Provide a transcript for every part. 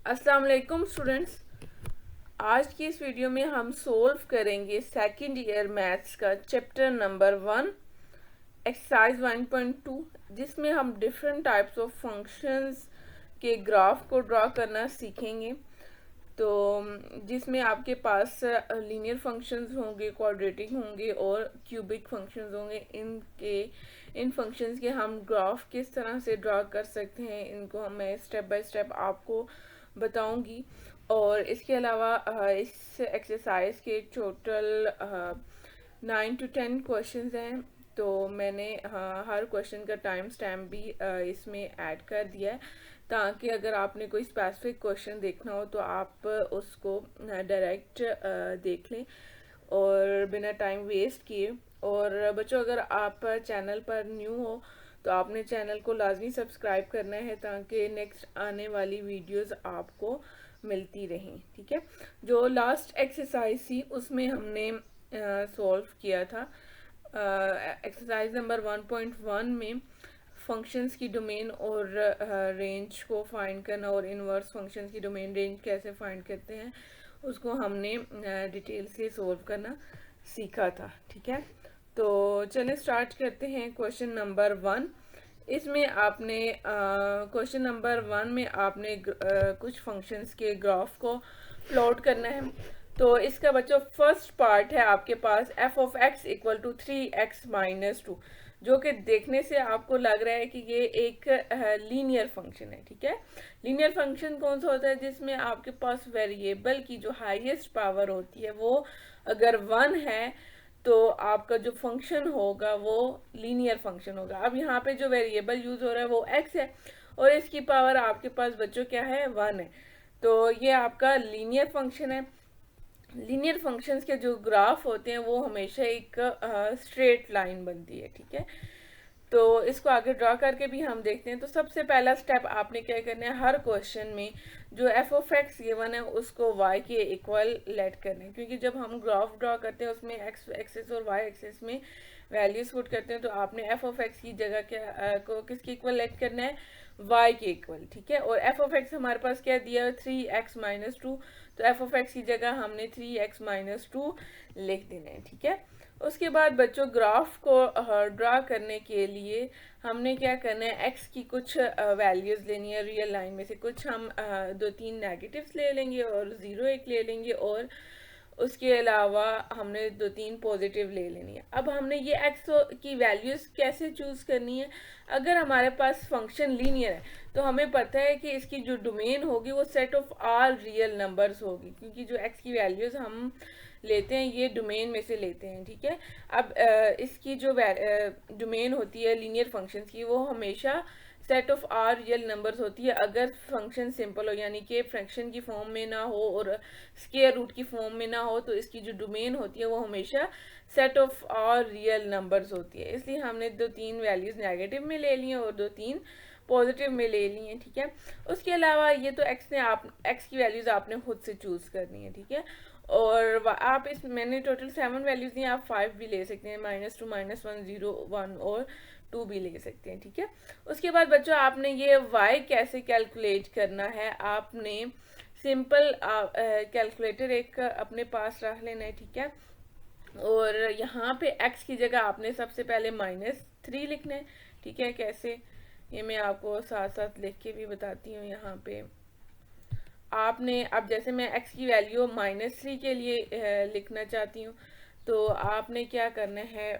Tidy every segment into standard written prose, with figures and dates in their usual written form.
अस्सलाम वालेकुम स्टूडेंट्स। आज की इस वीडियो में हम सोल्व करेंगे सेकंड ईयर मैथ्स का चैप्टर नंबर 1 एक्सरसाइज 1.2, जिसमें हम डिफरेंट टाइप्स ऑफ फंक्शंस के ग्राफ को ड्रा करना सीखेंगे। तो जिसमें आपके पास लीनियर फंक्शंस होंगे, क्वाड्रेटिक होंगे और क्यूबिक फंक्शंस होंगे। इन फंक्शंस के हम ग्राफ किस तरह से ड्रा कर सकते हैं, इनको मैं स्टेप बाय स्टेप आपको बताऊंगी। और इसके अलावा इस एक्सरसाइज के टोटल 9 to 10 क्वेश्चंस हैं। तो मैंने हर क्वेश्चन का टाइम स्टैम्प भी इसमें ऐड कर दिया है, ताकि अगर आपने कोई स्पेसिफिक क्वेश्चन देखना हो तो आप उसको डायरेक्ट देख लें और बिना टाइम वेस्ट किए। और बच्चों, अगर आप चैनल पर न्यू हो तो आपने चैनल को लाजमी सब्सक्राइब करना है, ताकि नेक्स्ट आने वाली वीडियोस आपको मिलती रहें। ठीक है, जो लास्ट एक्सरसाइज थी उसमें हमने सॉल्व किया था एक्सरसाइज नंबर 1.1 में फंक्शंस की डोमेन और रेंज को फाइंड करना, और इनवर्स फंक्शंस की डोमेन रेंज कैसे फाइंड करते हैं उसको हमने डिटेल से सॉल्व करना सीखा था। ठीक है, तो चलिए स्टार्ट करते हैं क्वेश्चन नंबर 1। इसमें आपने क्वेश्चन नंबर 1 में आपने कुछ फंक्शंस के ग्राफ को प्लॉट करना है। तो इसका बच्चों फर्स्ट पार्ट है आपके पास F of X equal to 3x-2, जो कि देखने से आपको लग रहा है कि ये एक लीनियर फंक्शन है। ठीक है, लीनियर फंक्शन कौन सा होता है? जिसमें आपके पास वेरिएबल की जो हाईएस्ट पावर होती है वो अगर 1 है तो आपका जो फंक्शन होगा वो लीनियर फंक्शन होगा। अब यहाँ पे जो वेरिएबल यूज हो रहा है वो x है और इसकी पावर आपके पास बच्चों क्या है? 1 है। तो ये आपका लीनियर फंक्शन है। लीनियर फंक्शंस के जो ग्राफ होते हैं वो हमेशा एक स्ट्रेट लाइन बनती है। ठीक है, तो इसको आगे ड्रा करके भी हम देखते हैं। तो सबसे पहला स्टेप आपने क्या करना है, हर क्वेश्चन में जो एफ ऑफ एक्स गिवन है उसको वाई के इक्वल लेट करना है, क्योंकि जब हम ग्राफ ड्रा करते हैं उसमें एक्स एक्सेस और वाई एक्सेस में वैल्यूज पुट करते हैं। तो आपने एफ ऑफ एक्स की जगह क्या को किसके इक्वल लेट करना है? वाई के इक्वल। ठीक है, और एफ ऑफ एक्स हमारे पास क्या दिया है? 3x-2। तो एफ ऑफ एक्स की जगह हमने 3x-2 लिख देना है। ठीक है, उसके बाद बच्चों ग्राफ को ड्रा करने के लिए हमने क्या करना है, एक्स की कुछ वैल्यूज लेनी है रियल लाइन में से। कुछ हम 2-3 नेगेटिव्स ले लेंगे और 0 एक ले लेंगे, और उसके अलावा हमने 2-3 पॉजिटिव ले लेनी है। अब हमने ये एक्स की वैल्यूज कैसे चूज करनी है? अगर हमारे पास फंक्शन लीनियर है तो हमें पता है कि इसकी जो डोमेन होगी वो set of all real numbers होगी, क्योंकि जो एक्स की वैल्यूज हम लेते हैं ये डोमेन में से लेते हैं। ठीक है, अब इसकी जो डोमेन होती है लीनियर फंक्शंस की वो हमेशा set of R real numbers होती है, अगर फंक्शन सिंपल हो, यानी कि फ्रैक्शन की फॉर्म में ना हो और स्क्वायर रूट की फॉर्म में ना हो। तो इसकी जो डोमेन होती है वो हमेशा set of R real numbers होती है। इसलिए हमने 2-3 वैल्यूज नेगेटिव में ले ली हैं और 2-3 पॉजिटिव में ले ली हैं। ठीक है, उसके अलावा ये तो एक्स की वैल्यूज आपने खुद से चूज करनी है। ठीक है, और आप इस मैंने टोटल 7 वैल्यूज दी, आप 5 भी ले सकते हैं, -2, -1, 0, 1 और 2 भी ले सकते हैं। ठीक है, उसके बाद बच्चों आपने ये y कैसे कैलकुलेट करना है, आपने सिंपल कैलकुलेटर एक अपने पास रख लेना है। ठीक है, और यहाँ पे x की जगह आपने सबसे पहले -3 लिखना है। ठीक है, कैसे ये मैं आपको साथ साथ लिख के भी बताती हूँ। यहाँ पे आपने, अब जैसे मैं x की वैल्यू -3 के लिए लिखना चाहती हूँ, तो आपने क्या करना है,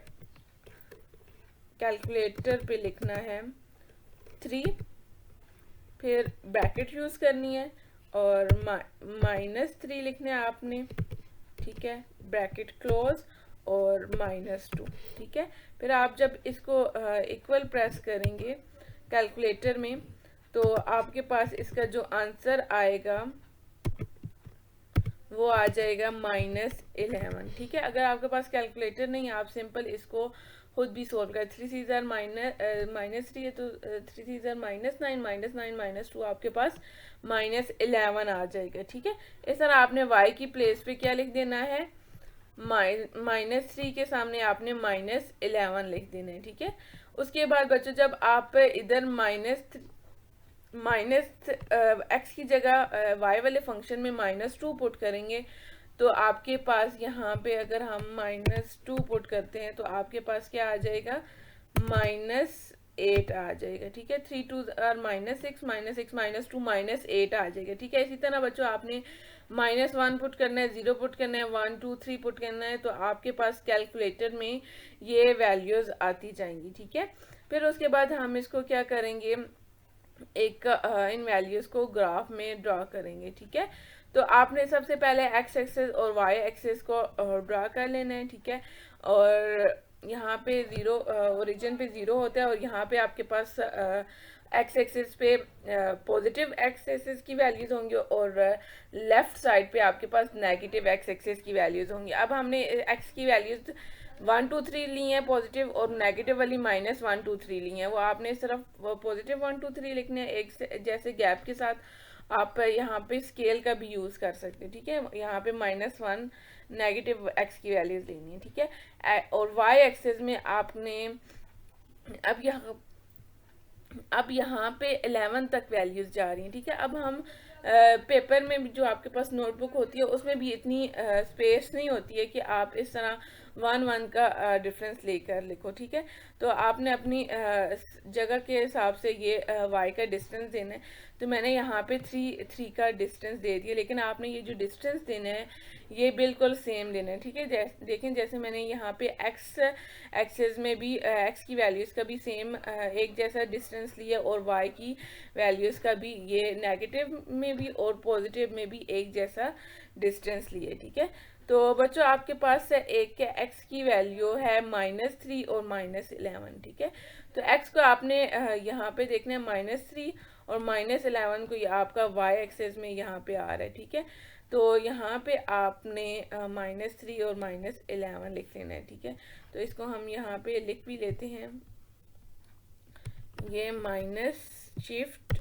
कैलकुलेटर पे लिखना है 3, फिर ब्रैकेट यूज करनी है और -3 लिखना है आपने। ठीक है, ब्रैकेट क्लोज और -2। ठीक है, फिर आप जब इसको इक्वल प्रेस करेंगे कैलकुलेटर में तो आपके पास इसका जो आंसर आएगा वो आ जाएगा -11। ठीक है, अगर आपके पास कैलकुलेटर नहीं आप सिंपल इसको खुद भी सोल्व कर। 3 -3 है तो 3 -9 -2 आपके पास -11 आ जाएगा। ठीक है, इस तरह आपने y की प्लेस पे क्या लिख देना है, -3 के सामने आपने -11 लिख देना है। ठीक है, उसके बाद बच्चों जब आप इधर माइनस एक्स की जगह वाई वाले फंक्शन में -2 पुट करेंगे तो आपके पास यहाँ पे अगर हम -2 पुट करते हैं तो आपके पास क्या आ जाएगा, -8 आ जाएगा। ठीक है, 3 2 आर -6, -6 -2 -8 आ जाएगा। ठीक है, इसी तरह बच्चों आपने -1 पुट करना है, 0 पुट करना है, 1 2 3 पुट करना है, तो आपके पास कैलकुलेटर में ये वैल्यूज आती जाएंगी। ठीक है, फिर उसके बाद हम इसको क्या करेंगे, एक इन वैल्यूज को ग्राफ में ड्रा करेंगे। ठीक है, तो आपने सबसे पहले एक्स एक्सेस और वाई एक्सेस को ड्रा कर लेना है। ठीक है, और यहाँ पे जीरो ओरिजिन पे 0 होता है और यहाँ पे आपके पास एक्स एक्सेस पे पॉजिटिव एक्स एक्सेस की वैल्यूज होंगी और लेफ्ट साइड पे आपके पास नेगेटिव एक्स एक्सेस की वैल्यूज होंगी। अब हमने एक्स की वैल्यूज 1 2 3 ली हैं पॉजिटिव और नेगेटिव वाली -1 2 3 ली हैं। वो आपने सिर्फ पॉजिटिव 1 2 3 लिखने हैं, एक जैसे गैप के साथ आप यहाँ पे स्केल का भी यूज कर सकते हैं। ठीक है, यहाँ पे -1 नेगेटिव एक्स की वैल्यूज लेनी है। ठीक है, और वाई एक्सेस में आपने अब यहाँ पे 11 तक वैल्यूज जा रही हैं। ठीक है, अब हम पेपर में जो आपके पास नोटबुक होती है उसमें भी इतनी स्पेस नहीं होती है कि आप इस तरह 1 1 का डिफरेंस लेकर लिखो। ठीक है, तो आपने अपनी जगह के हिसाब से ये वाई का डिस्टेंस देना है। तो मैंने यहाँ पे 3 का डिस्टेंस दे दिया, लेकिन आपने ये जो डिस्टेंस देना है ये बिल्कुल सेम देना है। ठीक है, देखें जैसे मैंने यहाँ पे एक्स एक्सेस में भी एक्स की वैल्यूज़ का भी सेम एक जैसा डिस्टेंस लिया और वाई की वैल्यूज़ का भी ये नेगेटिव में भी और पॉजिटिव में भी एक जैसा डिस्टेंस लिए। ठीक है, तो बच्चों आपके पास एक एक्स की वैल्यू है -3 और -11। ठीक है, तो एक्स को आपने यहाँ पे देखना है -3 और -11 को आपका वाई एक्सेस में यहाँ पे आ रहा है। ठीक है, तो यहाँ पे आपने -3 और -11 लिख लेना है। ठीक है, तो इसको हम यहाँ पे लिख भी लेते हैं, ये माइनस शिफ्ट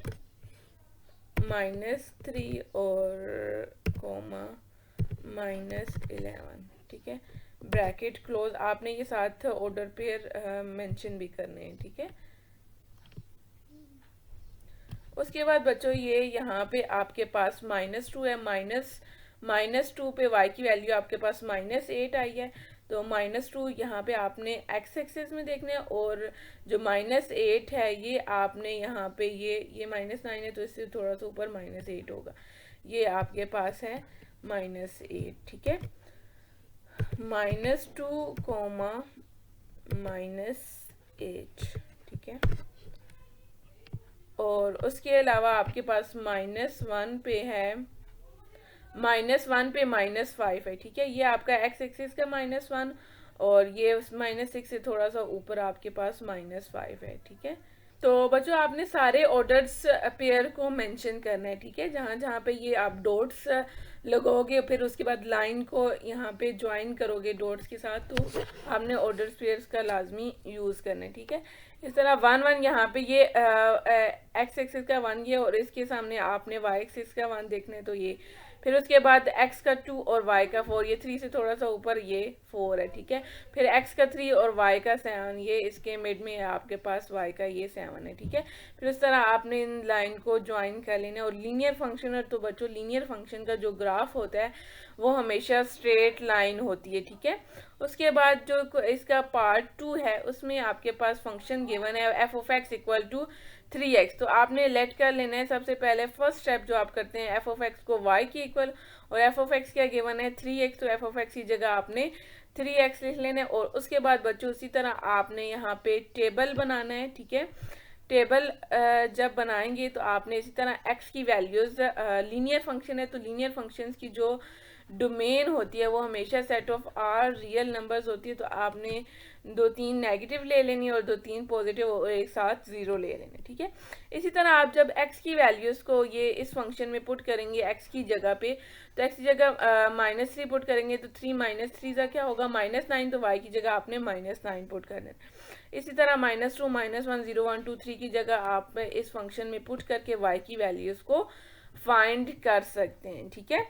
-3 और कोमा -11। ठीक है, ब्रैकेट क्लोज, आपने ये साथ ऑर्डर पेयर मेंशन भी करने हैं। ठीक है, उसके बाद बच्चों ये यहाँ पे आपके पास -2 है, -2 पे y की वैल्यू आपके पास -8 आई है, तो -2 यहाँ पे आपने x एक्सेस में देखना है और जो -8 है ये आपने यहाँ पे ये -9 है तो इससे थोड़ा सा ऊपर -8 होगा, ये आपके पास है -8। ठीक है, -2, -8। ठीक है, और उसके अलावा आपके पास -1 पे है, -1 पे -5 है। ठीक है, ये आपका x एक्सिस का -1 और ये -6 से थोड़ा सा ऊपर आपके पास -5 है। ठीक है, तो बच्चों आपने सारे ऑर्डर्स पेयर को मेंशन करना है। ठीक है, जहाँ जहाँ पे ये आप डॉट्स लगोगे फिर उसके बाद लाइन को यहाँ पे ज्वाइन करोगे डॉट्स के साथ, तो आपने ऑर्डर्स पेयर्स का लाजमी यूज़ करना है। ठीक है, इस तरह 1 1 यहाँ पे ये एक्स एक्सिस का 1 ये और इसके सामने आपने वाई एक्सिस का 1 देखना है, तो ये फिर उसके बाद x का 2 और y का 4, ये 3 से थोड़ा सा ऊपर ये 4 है। ठीक है, फिर x का 3 और y का 7, ये इसके मिड में है आपके पास y का ये 7 है। ठीक है, फिर इस तरह आपने इन लाइन को ज्वाइन कर लेना है। और लीनियर फंक्शन है, तो बच्चों लीनियर फंक्शन का जो ग्राफ होता है वो हमेशा स्ट्रेट लाइन होती है। ठीक है, उसके बाद जो इसका पार्ट 2 है उसमें आपके पास फंक्शन गिवन है f(x) = 3x, तो आपने लेट कर लेना है। सबसे पहले फर्स्ट स्टेप जो आप करते हैं f(x) को y के इक्वल, और f(x) क्या गिवन है 3x, तो f(x) की जगह आपने 3x लिख लेना है। और उसके बाद बच्चों उसी तरह आपने यहाँ पे टेबल बनाना है। ठीक है, टेबल जब बनाएंगे तो आपने इसी तरह x की वैल्यूज, लीनियर फंक्शन है तो लीनियर फंक्शंस की जो डोमेन होती है वो हमेशा set of R real numbers होती है, तो आपने 2-3 नेगेटिव ले लेनी है और 2-3 पॉजिटिव और एक साथ 0 ले लेने। ठीक है, इसी तरह आप जब x की वैल्यूज़ को ये इस फंक्शन में पुट करेंगे x की जगह पे, तो x की जगह -3 पुट करेंगे तो 3 -3 का क्या होगा -9, तो y की जगह आपने -9 पुट करना है। इसी तरह -2 -1 0 1 2 3 की जगह आप इस फंक्शन में पुट करके y की वैल्यूज़ को फाइंड कर सकते हैं। ठीक है,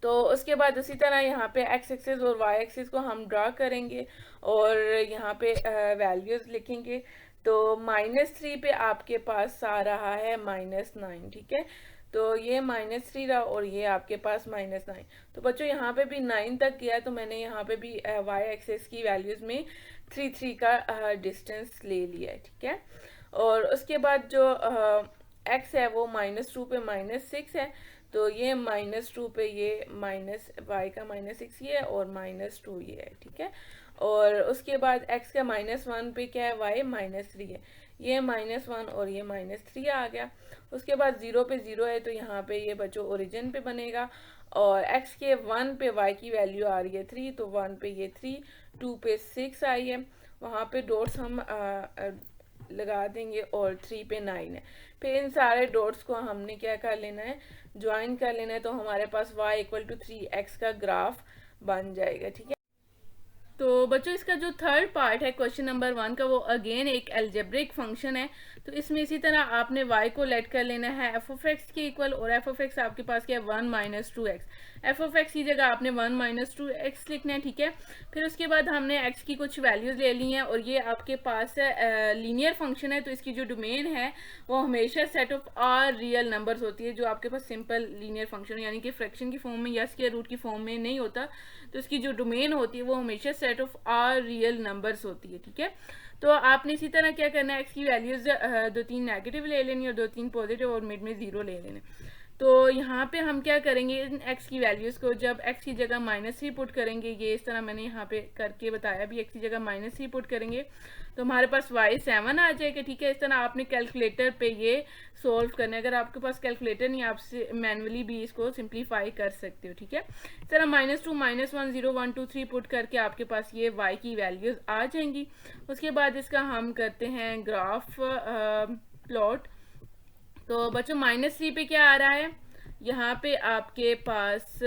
तो उसके बाद उसी तरह यहाँ पे एक्स एक्सिस और वाई एक्सिस को हम ड्रा करेंगे और यहाँ पे वैल्यूज लिखेंगे। तो -3 पे आपके पास आ रहा है -9, ठीक है। तो ये -3 रहा और ये आपके पास -9। तो बच्चों यहाँ पे भी 9 तक गया, तो मैंने यहाँ पे भी वाई एक्सिस की वैल्यूज में 3 का डिस्टेंस ले लिया है, ठीक है। और उसके बाद जो एक्स है वो -2 पे -6 है, तो ये -2 पे ये माइनस वाई का -6 ये है और -2 ये है, ठीक है। और उसके बाद x का -1 पे क्या है, y -3 है, ये -1 और ये -3 आ गया। उसके बाद 0 पे 0 है, तो यहाँ पे ये बच्चों ओरिजिन पे बनेगा। और x के 1 पे y की वैल्यू आ रही है 3, तो 1 पे ये 3, 2 पे 6 आई है, वहाँ पे डॉट्स हम लगा देंगे और 3 पे 9 है। फिर इन सारे डॉट्स को हमने क्या कर लेना है, ज्वाइन कर लेना है, तो हमारे पास y = 3x का ग्राफ बन जाएगा, ठीक है। तो बच्चों इसका जो थर्ड पार्ट है क्वेश्चन नंबर 1 का, वो अगेन एक एल्जेब्रिक फंक्शन है। तो इसमें इसी तरह आपने y को लेट कर लेना है f(x) के इक्वल, और f(x) आपके पास क्या है 1 - 2x। f(x) की जगह आपने 1 - 2x लिखना है, ठीक है। फिर उसके बाद हमने x की कुछ वैल्यूज ले ली हैं, और ये आपके पास लीनियर फंक्शन है, तो इसकी जो डोमेन है वो हमेशा set of R real numbers होती है। जो आपके पास सिंपल लीनियर फंक्शन यानी कि फ्रैक्शन की फॉर्म में या स्क्वायर रूट की फॉर्म में नहीं होता, तो इसकी जो डोमेन होती है वो हमेशा set of R real numbers होती है, ठीक है। तो आपने इसी तरह क्या करना है, एक्स की वैल्यूज 2-3 नेगेटिव ले लेनी और 2-3 पॉजिटिव और मिड में 0 ले लेने। तो यहाँ पे हम क्या करेंगे, इन एक्स की वैल्यूज को जब एक्स की जगह -3 पुट करेंगे, ये इस तरह मैंने यहाँ पे करके बताया भी, एक्स की जगह -3 पुट करेंगे तो हमारे पास y 7 आ जाएगा, ठीक है। इस तरह आपने कैलकुलेटर पे ये सोल्व करना है। अगर आपके पास कैलकुलेटर नहीं, आपसे मैनुअली भी इसको सिंप्लीफाई कर सकते हो, ठीक है। इस तरह -2 -1 0 1 2 3 पुट करके आपके पास ये y की वैल्यूज आ जाएंगी। उसके बाद इसका हम करते हैं ग्राफ प्लॉट। तो बच्चों -3 पे क्या आ रहा है, यहाँ पे आपके पास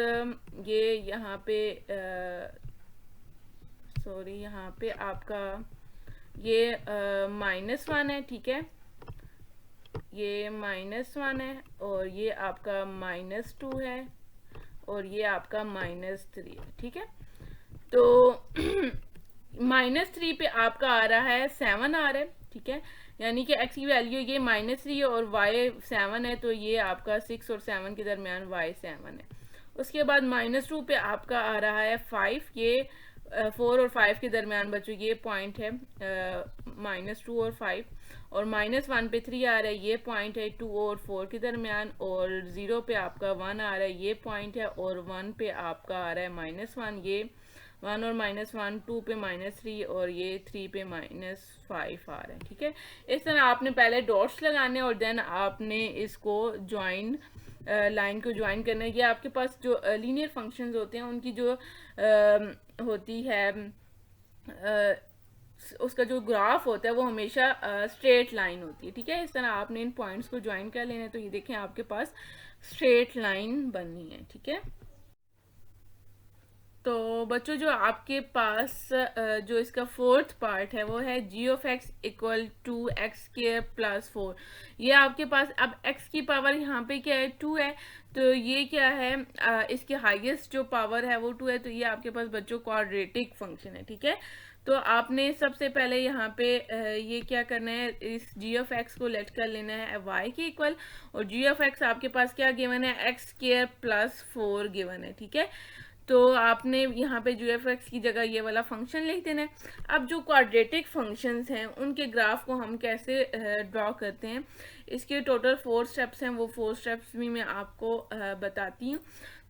ये यहाँ पे सॉरी यहाँ पे आपका ये -1 है, ठीक है। ये -1 है और ये आपका -2 है और ये आपका -3 है, ठीक है। तो -3 पे आपका आ रहा है 7 आ रहा है, ठीक है। यानी कि x की वैल्यू ये -3 है और y 7 है, तो ये आपका 6 और 7 के दरमियान y 7 है। उसके बाद -2 पे आपका आ रहा है 5, ये 4 और 5 के दरमियान बच्चों ये पॉइंट है -2 और 5। और -1 पे 3 आ रहा है, ये पॉइंट है 2 और 4 के दरमियान। और 0 पे आपका 1 आ रहा है, ये पॉइंट है। और 1 पे आपका आ रहा है -1, ये 1 और -1, 2 पे -3 और ये 3 पे -5 आ रहा है, ठीक है। इस तरह आपने पहले डॉट्स लगाने और देन आपने इसको ज्वाइन लाइन को ज्वाइन करना है। ये आपके पास जो लीनियर फंक्शंस होते हैं उनकी जो होती है उसका जो ग्राफ होता है वो हमेशा स्ट्रेट लाइन होती है, ठीक है। इस तरह आपने इन पॉइंट्स को ज्वाइन कर लेना है, तो ये देखें आपके पास स्ट्रेट लाइन बननी है, ठीक है। तो बच्चों जो आपके पास जो इसका फोर्थ पार्ट है वो है g(x) = x² + 4। ये आपके पास अब x की पावर यहाँ पे क्या है 2 है, तो ये क्या है इसके हाईएस्ट जो पावर है वो 2 है, तो ये आपके पास बच्चों क्वाड्रेटिक फंक्शन है, ठीक है। तो आपने सबसे पहले यहाँ पे ये क्या करना है, इस g(x) को लेट कर लेना है y के इक्वल, और g(x) आपके पास क्या गिवन है x² + 4 गिवन है, ठीक है। तो आपने यहाँ पे g(x) की जगह ये वाला फंक्शन लिख देना है। अब जो क्वाड्रेटिक फंक्शंस हैं उनके ग्राफ को हम कैसे ड्रॉ करते हैं, इसके टोटल 4 स्टेप्स हैं, वो 4 स्टेप्स भी मैं आपको बताती हूँ।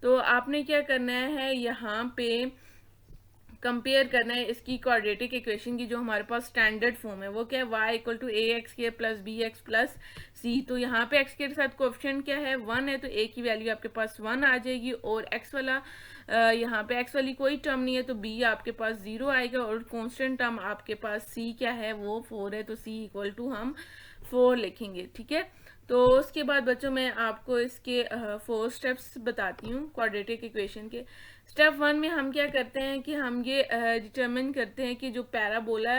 तो आपने क्या करना है, यहाँ पे कंपेयर करना है इसकी क्वाड्रेटिक इक्वेशन की जो हमारे पास स्टैंडर्ड फॉर्म है, वो क्या है y = ax² + bx + c। तो यहाँ पे x के साथ कोएफिशिएंट क्या है 1 है, तो a की वैल्यू आपके पास 1 आ जाएगी। और x वाला यहाँ पे x वाली कोई टर्म नहीं है, तो b आपके पास 0 आएगा। और कांस्टेंट टर्म आपके पास c क्या है वो 4 है, तो c = हम 4 लिखेंगे, ठीक है। तो उसके बाद बच्चों मैं आपको इसके 4 स्टेप्स बताती हूँ क्वाड्रेटिक इक्वेशन के। स्टेप 1 में हम क्या करते हैं कि हम ये डिटरमिन करते हैं कि जो पैराबोला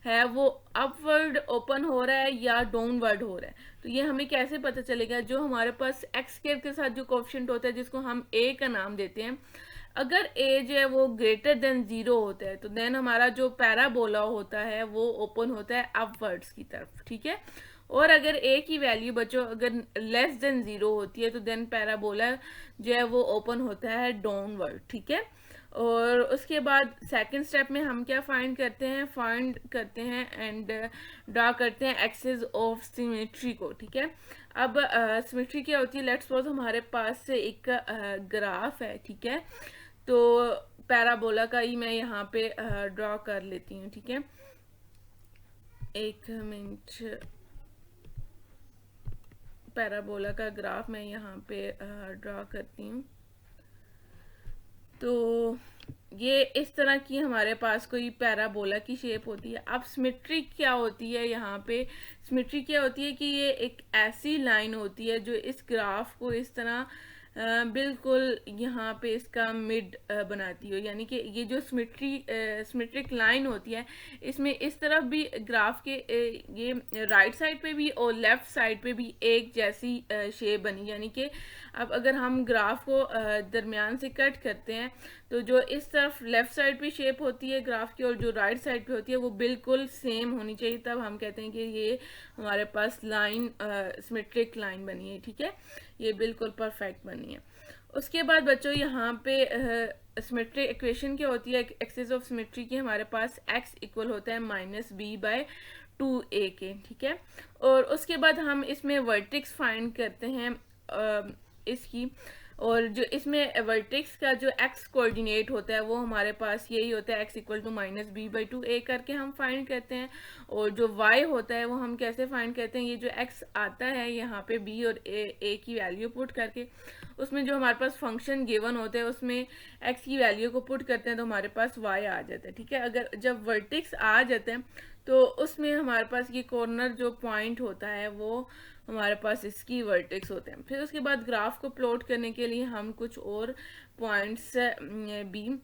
है वो अपवर्ड ओपन हो रहा है या डाउनवर्ड हो रहा है। तो ये हमें कैसे पता चलेगा, जो हमारे पास एक्स स्क्वायर के साथ जो कोएफिशिएंट होता है जिसको हम ए का नाम देते हैं, अगर ए जो है वो ग्रेटर देन 0 होता है तो देन हमारा जो पैराबोला होता है वो ओपन होता है अपवर्ड्स की तरफ, ठीक है। और अगर ए की वैल्यू बच्चों अगर लेस देन 0 होती है तो देन पैराबोला जो है वो ओपन होता है डाउनवर्ड, ठीक है। और उसके बाद सेकंड स्टेप में हम क्या फाइंड करते हैं एंड ड्रा करते हैं एक्सिस ऑफ सिमेट्री को, ठीक है। अब सिमेट्री क्या होती है, लेट्स सपोज हमारे पास से एक ग्राफ है, ठीक है। तो पैराबोला का ही मैं यहाँ पे ड्रॉ कर लेती हूँ, ठीक है। एक मिनट, पैराबोला का ग्राफ मैं यहाँ पे ड्रॉ करती हूँ। तो ये इस तरह की हमारे पास कोई पैराबोला की शेप होती है। अब सिमेट्री क्या होती है, यहाँ पे सिमेट्री क्या होती है कि ये एक ऐसी लाइन होती है जो इस ग्राफ को इस तरह बिल्कुल यहाँ पे इसका मिड बनाती हो, यानी कि ये जो सिमेट्रिक लाइन होती है इसमें इस तरफ भी ग्राफ के ये राइट साइड पे भी और लेफ्ट साइड पे भी एक जैसी शेप बनी, यानी कि अब अगर हम ग्राफ को दरमियान से कट करते हैं तो जो इस तरफ लेफ्ट साइड पे शेप होती है ग्राफ की और जो राइट साइड पे होती है वो बिल्कुल सेम होनी चाहिए, तब हम कहते हैं कि ये हमारे पास लाइन सिमेट्रिक लाइन बनी है, ठीक है। ये बिल्कुल परफेक्ट बनी है। उसके बाद बच्चों यहाँ पे सिमेट्रिक इक्वेशन क्या होती है, एक्सिस ऑफ सिमेट्री की हमारे पास x इक्वल होता है -b/2a के, ठीक है। और उसके बाद हम इसमें वर्टेक्स फाइंड करते हैं इसकी, और जो इसमें वर्टेक्स का जो x कोऑर्डिनेट होता है वो हमारे पास यही होता है, x इक्वल टू -b/2a करके हम फाइंड करते हैं। और जो y होता है वो हम कैसे फाइंड करते हैं, ये जो x आता है यहाँ पे b और a की वैल्यू पुट करके, उसमें जो हमारे पास फंक्शन गिवन होते हैं उसमें x की वैल्यू को पुट करते हैं तो हमारे पास y आ जाता है, ठीक है। अगर जब वर्टेक्स आ जाते हैं तो उसमें हमारे पास ये कॉर्नर जो पॉइंट होता है वो हमारे पास इसकी वर्टेक्स होते हैं। फिर उसके बाद ग्राफ को प्लॉट करने के लिए हम कुछ और पॉइंट्स भी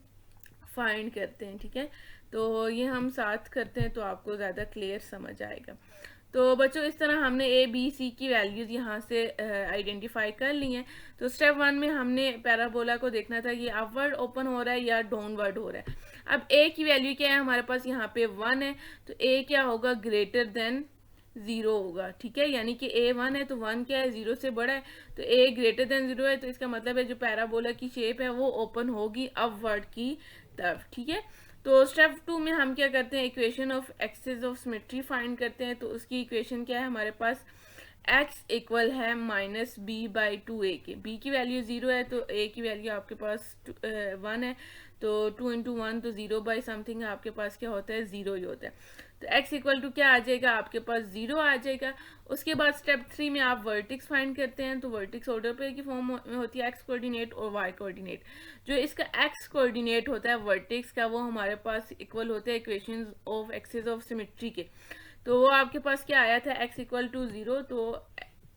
फाइंड करते हैं, ठीक है। तो ये हम साथ करते हैं तो आपको ज़्यादा क्लियर समझ आएगा। तो बच्चों इस तरह हमने ए बी सी की वैल्यूज़ यहाँ से आइडेंटिफाई कर ली हैं। तो स्टेप 1 में हमने पैराबोला को देखना था कि अपवर्ड ओपन हो रहा है या डाउनवर्ड हो रहा है। अब ए की वैल्यू क्या है, हमारे पास यहाँ पे 1 है, तो ए क्या होगा, ग्रेटर देन 0 होगा, ठीक है। यानी कि ए 1 है तो 1 क्या है, 0 से बड़ा है, तो ए ग्रेटर देन 0 है, तो इसका मतलब है जो पैराबोला की शेप है वो ओपन होगी अपवर्ड की तरफ, ठीक है। तो स्टेप 2 में हम क्या करते हैं, equation of axis of symmetry find करते हैं। तो उसकी इक्वेशन क्या है, हमारे पास x इक्वल है -b/2a के, b की वैल्यू 0 है तो a की वैल्यू आपके पास 1 है, तो 2 × 1 तो 0 बाई समथिंग आपके पास क्या होता है, 0 ही होता है। तो x इक्वल टू क्या आ जाएगा, आपके पास 0 आ जाएगा। उसके बाद स्टेप 3 में आप वर्टेक्स फाइंड करते हैं। तो वर्टेक्स ऑर्डर पेयर की फॉर्म में होती है x कोऑर्डिनेट और y कोऑर्डिनेट। जो इसका x कोऑर्डिनेट होता है वर्टेक्स का वो हमारे पास इक्वल होते हैं equations of axis of symmetry के। तो वो आपके पास क्या आया था, x इक्वल टू 0। तो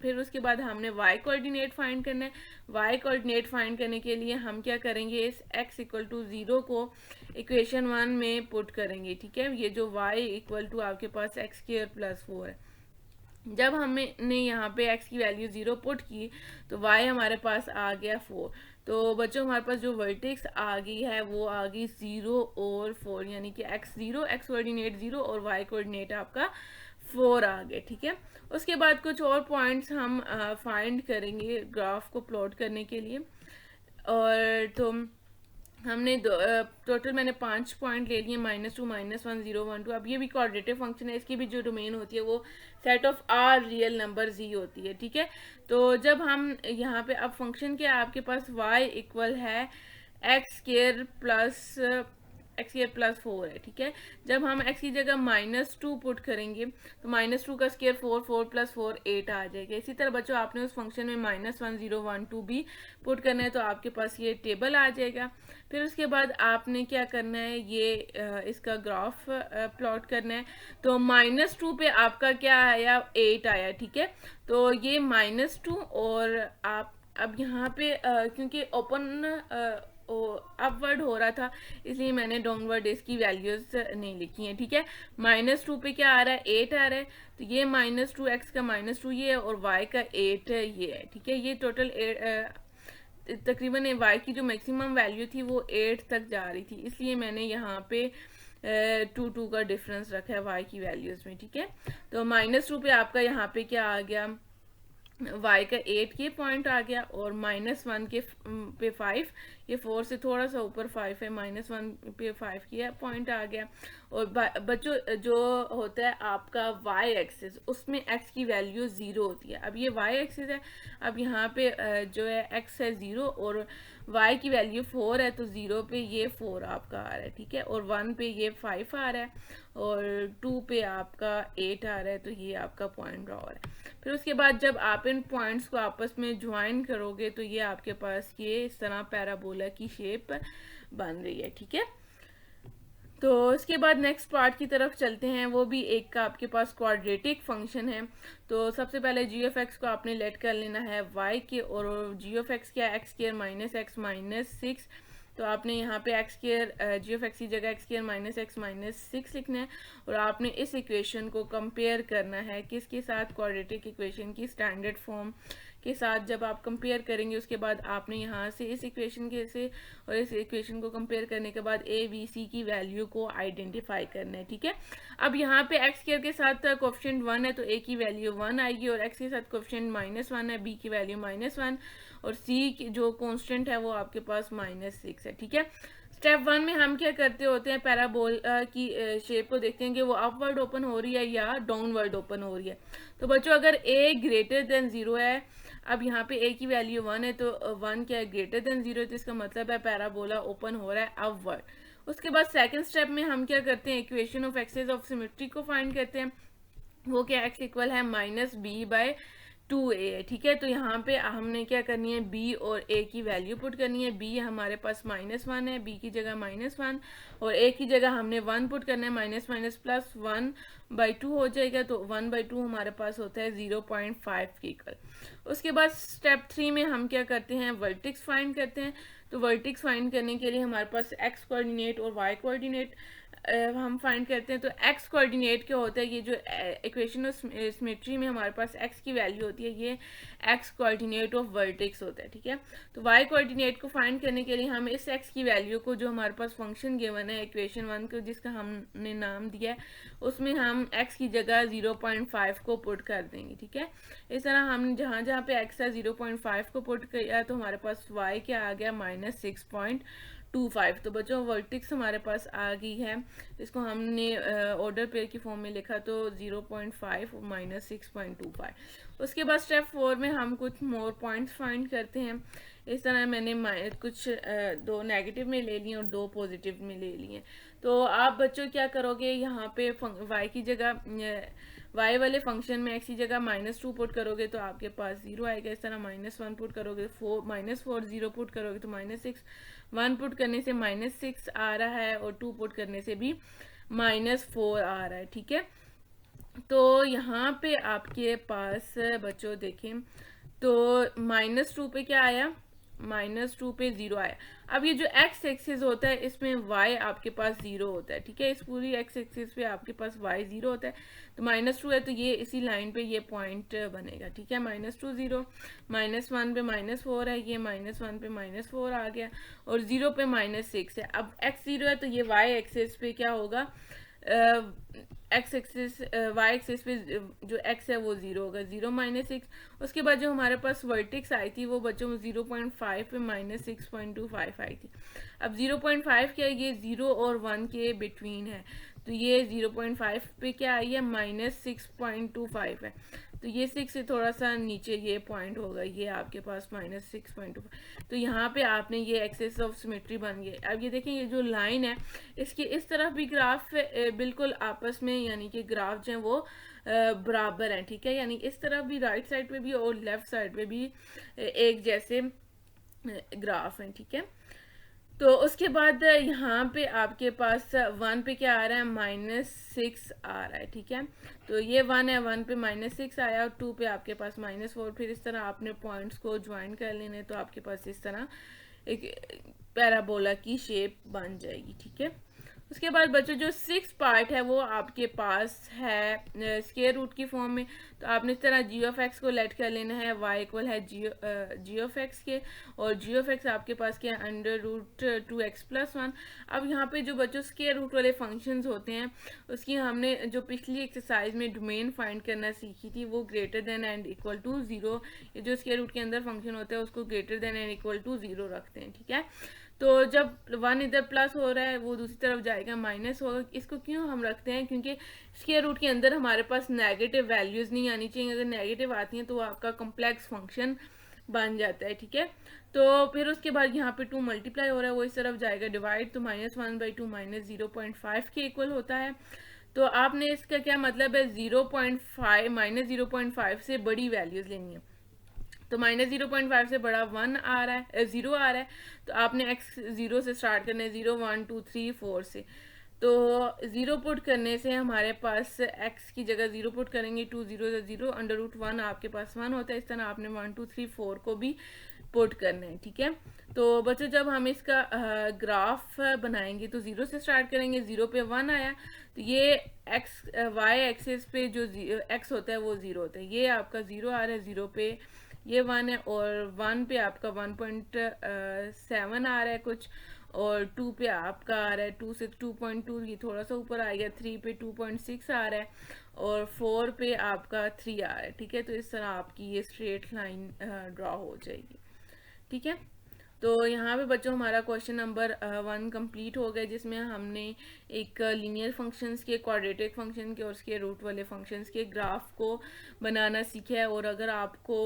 फिर उसके बाद हमने y कोऑर्डिनेट फाइंड करना है। y कोऑर्डिनेट फाइंड करने के लिए हम क्या करेंगे, इस x इक्वल टू 0 को इक्वेशन 1 में पुट करेंगे, ठीक है। ये जो y इक्वल टू आपके पास x² + 4 है। जब हमने यहाँ पे x की वैल्यू 0 पुट की तो y हमारे पास आ गया 4। तो बच्चों हमारे पास जो वर्टेक्स आ गई है वो आ गई 0 और 4, यानी कि x0 x कोऑर्डिनेट 0 और y कोऑर्डिनेट आपका 4 आ गए, ठीक है। उसके बाद कुछ और पॉइंट्स हम फाइंड करेंगे ग्राफ को प्लॉट करने के लिए। और तो हमने टोटल मैंने 5 पॉइंट ले लिए, -2 -1 0 1 2। अब ये भी कोऑर्डिनेटिव फंक्शन है, इसकी भी जो डोमेन होती है वो set of R real numbers ही होती है, ठीक है। तो जब हम यहाँ पे अब फंक्शन के आपके पास y इक्वल है x² + 4 है, ठीक है। जब हम x की जगह -2 पुट करेंगे तो -2 का स्क्वायर 4 4 + 4 8 आ जाएगा। इसी तरह बच्चों आपने उस फंक्शन में -1 0 1 2 भी पुट करना है तो आपके पास ये टेबल आ जाएगा। फिर उसके बाद आपने क्या करना है, ये इसका ग्राफ प्लॉट करना है। तो -2 पे आपका क्या आया, 8 आया, ठीक है। तो ये -2 और आप अब यहाँ पे क्योंकि अपवर्ड हो रहा था, इसलिए मैंने डाउनवर्ड इसकी वैल्यूज नहीं लिखी हैं, ठीक है। -2 पे क्या आ रहा है, 8 आ रहा है, तो ये -2 x का -2 ये है और y का 8 ये है, ठीक है। ये टोटल तकरीबन y की जो मैक्सिमम वैल्यू थी वो 8 तक जा रही थी, इसलिए मैंने यहाँ पे 2 का डिफरेंस रखा है y की वैल्यूज में, ठीक है। तो -2 पे आपका यहाँ पे क्या आ गया, y का 8 ये पॉइंट आ गया, और -1 के पे 5, ये 4 से थोड़ा सा ऊपर 5 है, -1 पे 5 की पॉइंट आ गया। और बच्चों जो होता है आपका y एक्सिस, उसमें x की वैल्यू 0 होती है। अब ये y एक्सिस है, अब यहाँ पे जो है x है 0 और y की वैल्यू 4 है, तो 0 पे ये 4 आपका आ रहा है, ठीक है। और 1 पे ये 5 आ रहा है, और 2 पे आपका 8 आ रहा है, तो ये आपका पॉइंट ड्रॉ हो रहा है। फिर उसके बाद जब आप इन पॉइंट्स को आपस में ज्वाइन करोगे तो ये आपके पास ये इस तरह पैराबोला की शेप बन रही है, ठीक है। तो इसके बाद नेक्स्ट पार्ट की तरफ चलते हैं, वो भी एक का आपके पास क्वाड्रेटिक फंक्शन है। तो सबसे पहले जी ऑफ एक्स को आपने लेट कर लेना है y के, और जी ऑफ एक्स क्या है, X square minus X minus 6, तो आपने यहाँ पे X square G of X की जगह X square minus X minus 6 लिखना है, और आपने इस इक्वेशन को कंपेयर करना है किसके साथ, क्वाड्रेटिक इक्वेशन की स्टैंडर्ड फॉर्म के साथ। जब आप कंपेयर करेंगे उसके बाद आपने यहाँ से इस इक्वेशन के से और इस इक्वेशन को कंपेयर करने के बाद ए बी सी की वैल्यू को आइडेंटिफाई करना है, ठीक है। अब यहाँ पे एक्स स्क्वायर के साथ कोएफिशिएंट 1 है, तो ए की वैल्यू 1 आएगी, और एक्स के साथ कोएफिशिएंट -1 है, बी की वैल्यू -1, और सी की जो कांस्टेंट है वो आपके पास -6 है, ठीक है। स्टेप 1 में हम क्या करते होते हैं, पैराबोल की शेप को देखते हैं कि वो अपवर्ड ओपन हो रही है या डाउनवर्ड ओपन हो रही है। तो बच्चों अगर a ग्रेटर देन 0 है, अब यहाँ पे a की वैल्यू 1 है, तो 1 क्या है, ग्रेटर देन 0 है, तो इसका मतलब है पैराबोला ओपन हो रहा है अपवर्ड। उसके बाद सेकंड स्टेप में हम क्या करते हैं, equation of axis of symmetry को फाइंड करते हैं। वो क्या, x इक्वल है -b/2a है, ठीक है। तो यहाँ पे हमने क्या करनी है, b और a की वैल्यू पुट करनी है। b हमारे पास -1 है, b की जगह -1, और a की जगह हमने 1 पुट करना है, माइनस माइनस प्लस 1/2 हो जाएगा, तो 1/2 हमारे पास होता है 0.5 के इक्वल। उसके बाद स्टेप 3 में हम क्या करते हैं, वर्टेक्स फाइंड करते हैं। तो वर्टेक्स फाइंड करने के लिए हमारे पास x कोऑर्डिनेट और y कोऑर्डिनेट हम फाइंड करते हैं। तो x कोऑर्डिनेट क्या होता है, ये जो इक्वेशन ऑफ सिमेट्री में हमारे पास x की वैल्यू होती है, ये x कोऑर्डिनेट ऑफ वर्टेक्स होता है, ठीक है। तो y कोऑर्डिनेट को फाइंड करने के लिए हम इस x की वैल्यू को, जो हमारे पास फंक्शन गिवन है इक्वेशन 1 को जिसका हमने नाम दिया है, उसमें हम x की जगह 0.5 को पुट कर देंगे, ठीक है। इस तरह हम जहाँ जहाँ पे x है 0.5 को पुट किया, तो हमारे पास y क्या आ गया, -6.25। तो बच्चों वर्टेक्स हमारे पास आ गई है, इसको हमने ऑर्डर पेयर की फॉर्म में लिखा, तो 0.5 और -6.25। उसके बाद स्टेप 4 में हम कुछ मोर पॉइंट्स फाइंड करते हैं। इस तरह मैंने कुछ 2 नेगेटिव में ले लिए और 2 पॉजिटिव में ले लिए। तो आप बच्चों क्या करोगे, यहाँ पे y की जगह y वाले फंक्शन में x की जगह -2 पुट करोगे तो आपके पास 0 आएगा। इस तरह -1 पुट करोगे, -4 0 पुट करोगे तो -6, 1 पुट करने से -6 आ रहा है, और 2 पुट करने से भी -4 आ रहा है, ठीक है। तो यहाँ पे आपके पास बच्चों देखें, तो -2 पे क्या आया, -2 पे 0 आया। अब ये जो x एक्सिस होता है इसमें y आपके पास 0 होता है, ठीक है। इस पूरी x एक्सिस पे आपके पास y 0 होता है, तो -2 है, तो ये इसी लाइन पे ये पॉइंट बनेगा, ठीक है। -2 0, -1 पे -4 है, ये -1 पे -4 आ गया, और 0 पे -6 है। अब x 0 है, तो ये y एक्सिस पे क्या होगा, एक्स एक्सिस वाई एक्सिस पे जो x है वो 0 होगा, 0 -6। उसके बाद जो हमारे पास वर्टेक्स आई थी वो बच्चों 0.5 पे -6.25 आई थी। अब 0.5 क्या है, ये 0 और 1 के बिटवीन है, तो ये 0.5 पे क्या आई है, -6.25 है, तो ये 6 से थोड़ा सा नीचे ये पॉइंट होगा, ये आपके पास -6.25। तो यहाँ पे आपने ये एक्सेस ऑफ सिमेट्री बन गए। अब ये देखें, ये जो लाइन है इसके इस तरफ भी ग्राफ बिल्कुल आपस में, यानी कि ग्राफ जो है वो बराबर हैं, ठीक है। यानी इस तरफ भी राइट साइड पे भी और लेफ्ट साइड पे भी एक जैसे ग्राफ हैं, ठीक है। तो उसके बाद यहाँ पे आपके पास 1 पे क्या आ रहा है, -6 आ रहा है, ठीक है। तो ये 1 है, 1 पे -6 आया, और 2 पे आपके पास -4। फिर इस तरह आपने पॉइंट्स को ज्वाइन कर लेने, तो आपके पास इस तरह एक पैराबोला की शेप बन जाएगी। ठीक है, उसके बाद बच्चों जो 6 पार्ट है वो आपके पास है स्क्वायर रूट की फॉर्म में। तो आपने इस तरह जी ऑफ एक्स को लेट कर लेना है, वाई इक्वल है जी ऑफ एक्स के, और जी ऑफ एक्स आपके पास क्या है अंडर रूट 2x+1। अब यहाँ पे जो बच्चों स्क्वायर रूट वाले फंक्शंस होते हैं उसकी हमने जो पिछली एक्सरसाइज में डोमेन फाइंड करना सीखी थी वो greater than and equal to 0, ये जो स्क्वायर रूट के अंदर फंक्शन होता है उसको greater than and equal to 0 रखते हैं। ठीक है, तो जब 1 इधर प्लस हो रहा है वो दूसरी तरफ जाएगा माइनस होगा। इसको क्यों हम रखते हैं, क्योंकि स्क्वायर रूट के अंदर हमारे पास नेगेटिव वैल्यूज नहीं आनी चाहिए। अगर नेगेटिव आती हैं तो आपका कॉम्प्लेक्स फंक्शन बन जाता है। ठीक है, तो फिर उसके बाद यहाँ पे 2 मल्टीप्लाई हो रहा है वो इस तरफ जाएगा डिवाइड, तो -1/2 -0.5 के इक्वल होता है। तो आपने इसका क्या मतलब है, 0.5 -0.5 से बड़ी वैल्यूज लेनी है। तो -0.5 से बड़ा 1 आ रहा है, 0 आ रहा है, तो आपने x 0 से स्टार्ट करना है, 0 1 2 3 4 से। तो 0 पुट करने से हमारे पास x की जगह 0 पुट करेंगे, 2 0 0 अंडर रूट 1 आपके पास 1 होता है। इस तरह आपने 1 2 3 4 को भी पुट करना है। ठीक है, तो बच्चों जब हम इसका ग्राफ बनाएंगे तो 0 से स्टार्ट करेंगे, 0 पे 1 आया, तो ये x y एक्सिस पे जो x होता है वो 0 होता है। ये आपका 0 आ रहा है, 0 पे ये 1 है, और 1 पे आपका 1.7 आ रहा है कुछ, और 2 पे आपका आ रहा है 2 से 2.2, ये थोड़ा सा ऊपर आ गया, 3 पे 2.6 आ रहा है, और 4 पे आपका 3 आ रहा है। ठीक है, तो इस तरह आपकी ये स्ट्रेट लाइन ड्रॉ हो जाएगी। ठीक है, तो यहाँ पे बच्चों हमारा क्वेश्चन नंबर 1 कंप्लीट हो गया, जिसमें हमने एक लीनियर फंक्शंस के, क्वाड्रेटिक फंक्शन के और उसके रूट वाले फंक्शंस के ग्राफ को बनाना सीखा है। और अगर आपको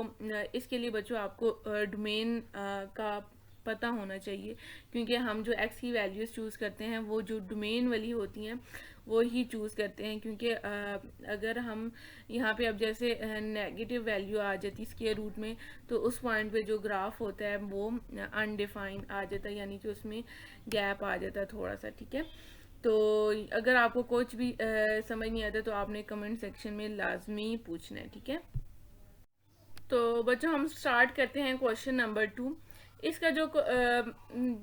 इसके लिए बच्चों आपको डोमेन का पता होना चाहिए, क्योंकि हम जो x की वैल्यूज़ चूज़ करते हैं वो जो डोमेन वाली होती हैं वो ही चूज़ करते हैं। क्योंकि अगर हम यहाँ पे अब जैसे नेगेटिव वैल्यू आ जाती स्क्वायर रूट में, तो उस पॉइंट पे जो ग्राफ होता है वो अनडिफाइंड आ जाता है, यानी कि उसमें गैप आ जाता है थोड़ा सा। ठीक है, तो अगर आपको कुछ भी समझ नहीं आता तो आपने कमेंट सेक्शन में लाजमी पूछना है। ठीक है, तो बच्चों हम स्टार्ट करते हैं क्वेश्चन नंबर 2। इसका जो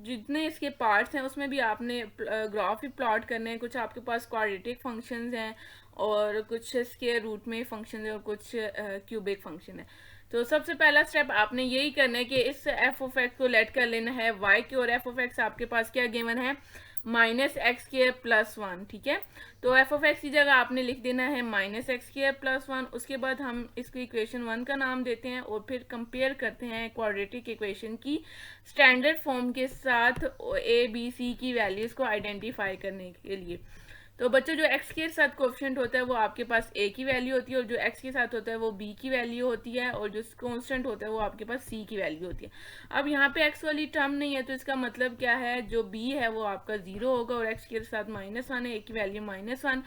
जितने इसके पार्ट्स हैं उसमें भी आपने ग्राफ ही प्लॉट करने हैं। कुछ आपके पास क्वाड्रेटिक फंक्शंस हैं और कुछ स्क्वायर रूट में फंक्शन है और कुछ क्यूबिक फंक्शन है। तो सबसे पहला स्टेप आपने यही करना है कि इस एफ ऑफ एक्स को लेट कर लेना है वाई की, और एफ ऑफ एक्स आपके पास क्या गिवन है -x²+1। ठीक है, तो एफ ऑफ एक्स की जगह आपने लिख देना है -x² + 1। उसके बाद हम इसको इक्वेशन 1 का नाम देते हैं और फिर कंपेयर करते हैं क्वाड्रेटिक इक्वेशन की स्टैंडर्ड फॉर्म के साथ ए बी सी की वैल्यूज को आइडेंटिफाई करने के लिए। तो बच्चों जो x के साथ कोफिशिएंट होता है वो आपके पास a की वैल्यू होती है, और जो x के साथ होता है वो b की वैल्यू होती है, और जो कांस्टेंट होता है वो आपके पास c की वैल्यू होती है। अब यहाँ पे x वाली टर्म नहीं है, तो इसका मतलब क्या है, जो b है वो आपका 0 होगा, और x के साथ -1 है, a की वैल्यू -1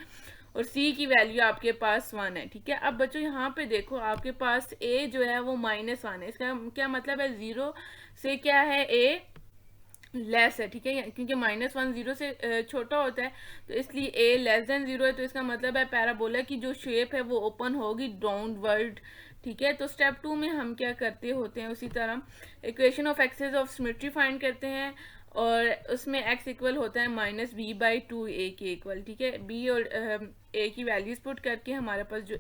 और c की वैल्यू आपके पास 1 है। ठीक है, अब बच्चों यहाँ पे देखो आपके पास a जो है वो -1 है। इसका क्या मतलब है, 0 से क्या है a लेस है। ठीक है, क्योंकि -1 0 से छोटा होता है, तो इसलिए a लेस देन 0 है। तो इसका मतलब है पैराबोला की जो शेप है वो ओपन होगी डाउनवर्ड। ठीक है, तो स्टेप 2 में हम क्या करते होते हैं, उसी तरह equation of axis of symmetry find करते हैं, और उसमें x इक्वल होता है -b/2 a के इक्वल। ठीक है, b और a की वैल्यूज पुट करके हमारे पास जो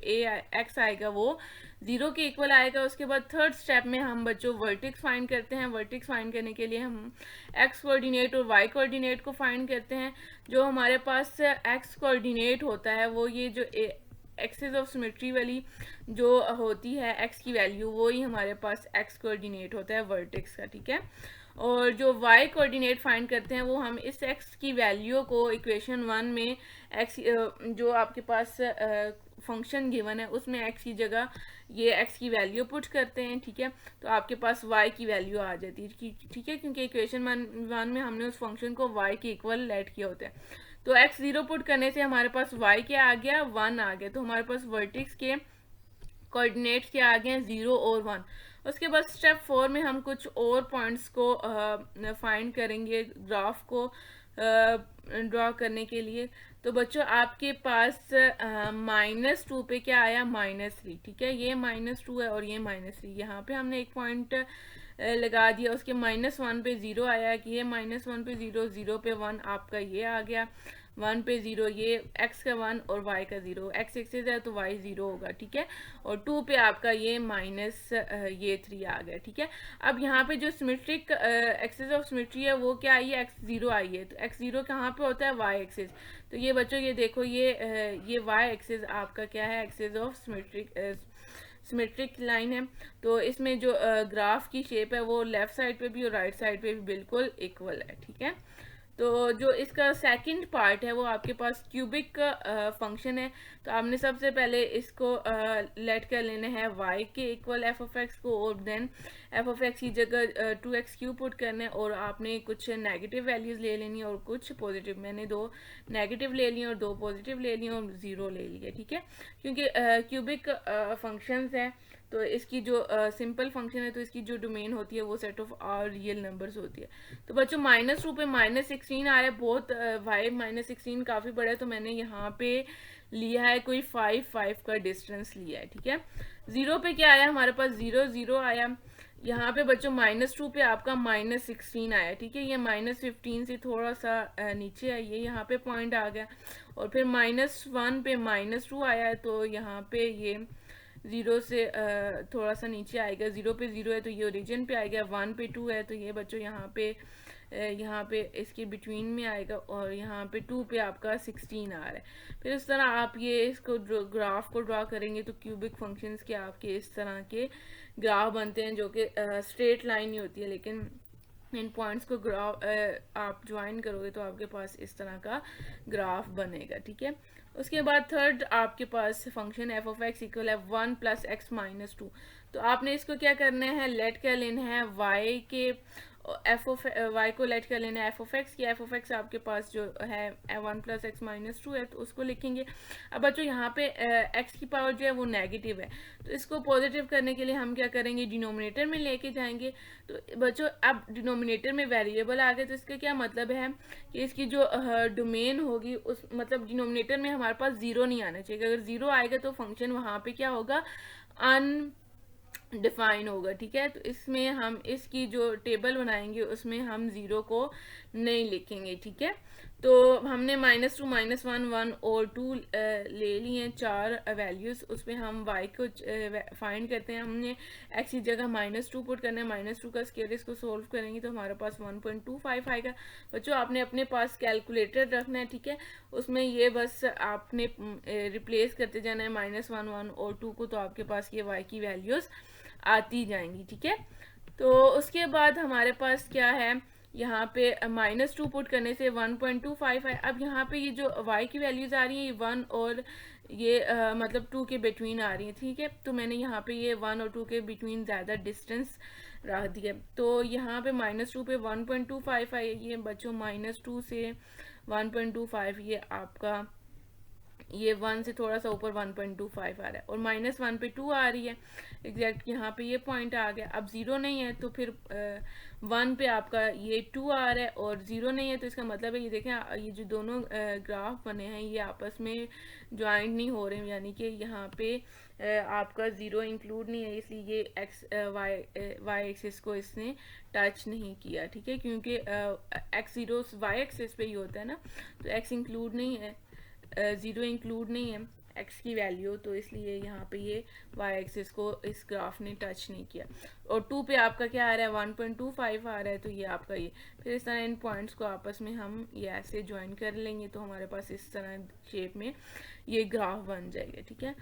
x आएगा वो 0 के इक्वल आएगा। उसके बाद थर्ड स्टेप में हम बच्चों वर्टेक्स फाइंड करते हैं। वर्टेक्स फाइंड करने के लिए हम x कोऑर्डिनेट और y कोऑर्डिनेट को फाइंड करते हैं। जो हमारे पास x कोऑर्डिनेट होता है वो ये जो एक्सिस ऑफ सिमेट्री वाली जो होती है x की वैल्यू, वो ही हमारे पास x कोऑर्डिनेट होता है वर्टेक्स का। ठीक है, और जो y कोऑर्डिनेट फाइंड करते हैं वो हम इस x की वैल्यू को इक्वेशन 1 में x जो आपके पास फंक्शन गिवन है उसमें x की जगह ये x की वैल्यू पुट करते हैं। ठीक है, तो आपके पास y की वैल्यू आ जाती है। ठीक है, क्योंकि इक्वेशन 1 में हमने उस फंक्शन को y के इक्वल लेट किया होता है। तो x 0 पुट करने से हमारे पास y क्या आ गया, 1 आ गया। तो हमारे पास वर्टेक्स के कोऑर्डिनेट्स क्या आ गए, 0 और 1। उसके बाद स्टेप 4 में हम कुछ और पॉइंट्स को फाइंड करेंगे ग्राफ को ड्रॉ करने के लिए। तो बच्चों आपके पास -2 पे क्या आया, -3। ठीक है, ये -2 है और ये -3। यहाँ पे हमने एक पॉइंट लगा दिया, उसके -1 पे 0 आया कि ये -1 पे 0, 0 पे 1 आपका ये आ गया, 1 पे 0 ये x का 1 और y का 0, x एक्सिस है तो y 0 होगा, ठीक है। और 2 पे आपका ये ये 3 आ गया, ठीक है। अब यहाँ पे जो सिमेट्रिक एक्सिस ऑफ सिमेट्री है वो क्या आई है, x0 आई है। तो x0 कहाँ पे होता है, y एक्सिस। तो ये बच्चों ये देखो ये y एक्सिस आपका क्या है, एक्सिस ऑफ सिमेट्रिक लाइन है। तो इसमें जो ग्राफ की शेप है वो लेफ्ट साइड पे भी और राइट साइड पे भी बिल्कुल इक्वल है, ठीक है। तो जो इसका सेकंड पार्ट है वो आपके पास क्यूबिक का फंक्शन है। तो आपने सबसे पहले इसको लेट कर लेना है y के इक्वल f ऑफ x को, और देन f ऑफ x की जगह 2x क्यूब पुट करना है, और आपने कुछ नेगेटिव वैल्यूज ले लेनी है और कुछ पॉजिटिव। मैंने 2 नेगेटिव ले लिए और 2 पॉजिटिव ले लिए और 0 ले लिया, ठीक है। क्योंकि क्यूबिक फंक्शंस है तो इसकी जो सिंपल फंक्शन है तो इसकी जो डोमेन होती है वो set of R real numbers होती है। तो बच्चों -2 पे -16 आ रहा है, बहुत y -16 काफ़ी बड़ा है, तो मैंने यहाँ पे लिया है कोई 5 का डिस्टेंस लिया है, ठीक है। 0 पे क्या आया हमारे पास, 0 0 आया। यहाँ पे बच्चों -2 पे आपका -16 आया, ठीक है। ये -15 से थोड़ा सा नीचे आइए, यहाँ पे पॉइंट आ गया। और फिर -1 पे -2 आया है, तो यहाँ पे ये 0 से थोड़ा सा नीचे आएगा। 0 पे 0 है तो ये ओरिजिन पे आएगा, 1 पे 2 है तो ये बच्चों यहाँ पे इसके बिटवीन में आएगा, और यहाँ पे 2 पे आपका 16 आ रहा है। फिर इस तरह आप ये इसको ग्राफ को ड्रा करेंगे तो क्यूबिक फंक्शंस के आपके इस तरह के ग्राफ बनते हैं, जो कि स्ट्रेट लाइन ही होती है, लेकिन इन पॉइंट्स को ग्राफ आप ज्वाइन करोगे तो आपके पास इस तरह का ग्राफ बनेगा, ठीक है। उसके बाद थर्ड आपके पास function f of x equal है 1 प्लस x माइनस 2। तो आपने इसको क्या करना है, लेट कर लेना है y के f ऑफ y को लेट कर लेना है f ऑफ x की। f ऑफ x आपके पास जो है 1 प्लस x माइनस 2 है, तो उसको लिखेंगे। अब बच्चों यहाँ पे x की पावर जो है वो नेगेटिव है, तो इसको पॉजिटिव करने के लिए हम क्या करेंगे, डिनोमिनेटर में लेके जाएंगे। तो बच्चों अब डिनोमिनेटर में वेरिएबल आ गए, तो इसका क्या मतलब है कि इसकी जो डोमेन होगी उस मतलब डिनोमिनेटर में हमारे पास 0 नहीं आना चाहिए। अगर 0 आएगा तो फंक्शन वहाँ पे क्या होगा, डिफाइन होगा, ठीक है। तो इसमें हम इसकी जो टेबल बनाएंगे उसमें हम 0 को नहीं लिखेंगे, ठीक है। तो हमने -2 -1 1 और 2 ले लिए हैं, 4 वैल्यूज। उसमें हम y को फाइंड करते हैं। हमने x की जगह -2 पुट करना है, -2 का स्केयर, इसको सोल्व करेंगे तो हमारे पास 1.25 आएगा। बच्चों आपने अपने पास कैलकुलेटर रखना है, ठीक है। उसमें ये बस आपने रिप्लेस करते जाना है -1 1 और 2 को, तो आपके पास ये y की वैल्यूज आती जाएंगी, ठीक है। तो उसके बाद हमारे पास क्या है, यहाँ पे -2 पुट करने से 1.25 है। अब यहाँ पे ये जो y की वैल्यूज आ रही हैं ये 1 और ये मतलब 2 के बिटवीन आ रही हैं, ठीक है। तो मैंने यहाँ पे ये 1 और 2 के बिटवीन ज़्यादा डिस्टेंस रख दिया। तो यहाँ पे -2 पे 1.25 है, ये बच्चों -2 से 1.25 ये आपका ये 1 से थोड़ा सा ऊपर 1.25 आ रहा है, और -1 पे 2 आ रही है एग्जैक्ट, यहाँ पे ये पॉइंट आ गया। अब 0 नहीं है तो फिर 1 पे आपका ये 2 आ रहा है और 0 नहीं है, तो इसका मतलब है ये देखें ये जो दोनों ग्राफ बने हैं ये आपस में ज्वाइंट नहीं हो रहे हैं, यानी कि यहाँ पे आपका 0 इंक्लूड नहीं है, इसलिए ये एक्स वाई एक्सिस को इसने टच नहीं किया, ठीक है। क्योंकि x0 वाई एक्सिस पे ही होता है ना, तो x इंक्लूड नहीं है, 0 इंक्लूड नहीं है x की वैल्यू, तो इसलिए यहाँ पे ये y एक्सिस को इस ग्राफ ने टच नहीं किया। और 2 पे आपका क्या आ रहा है, 1.25 आ रहा है, तो ये आपका ये फिर इस तरह इन पॉइंट्स को आपस में हम ये ऐसे ज्वाइन कर लेंगे तो हमारे पास इस तरह शेप में ये ग्राफ बन जाएगा, ठीक है।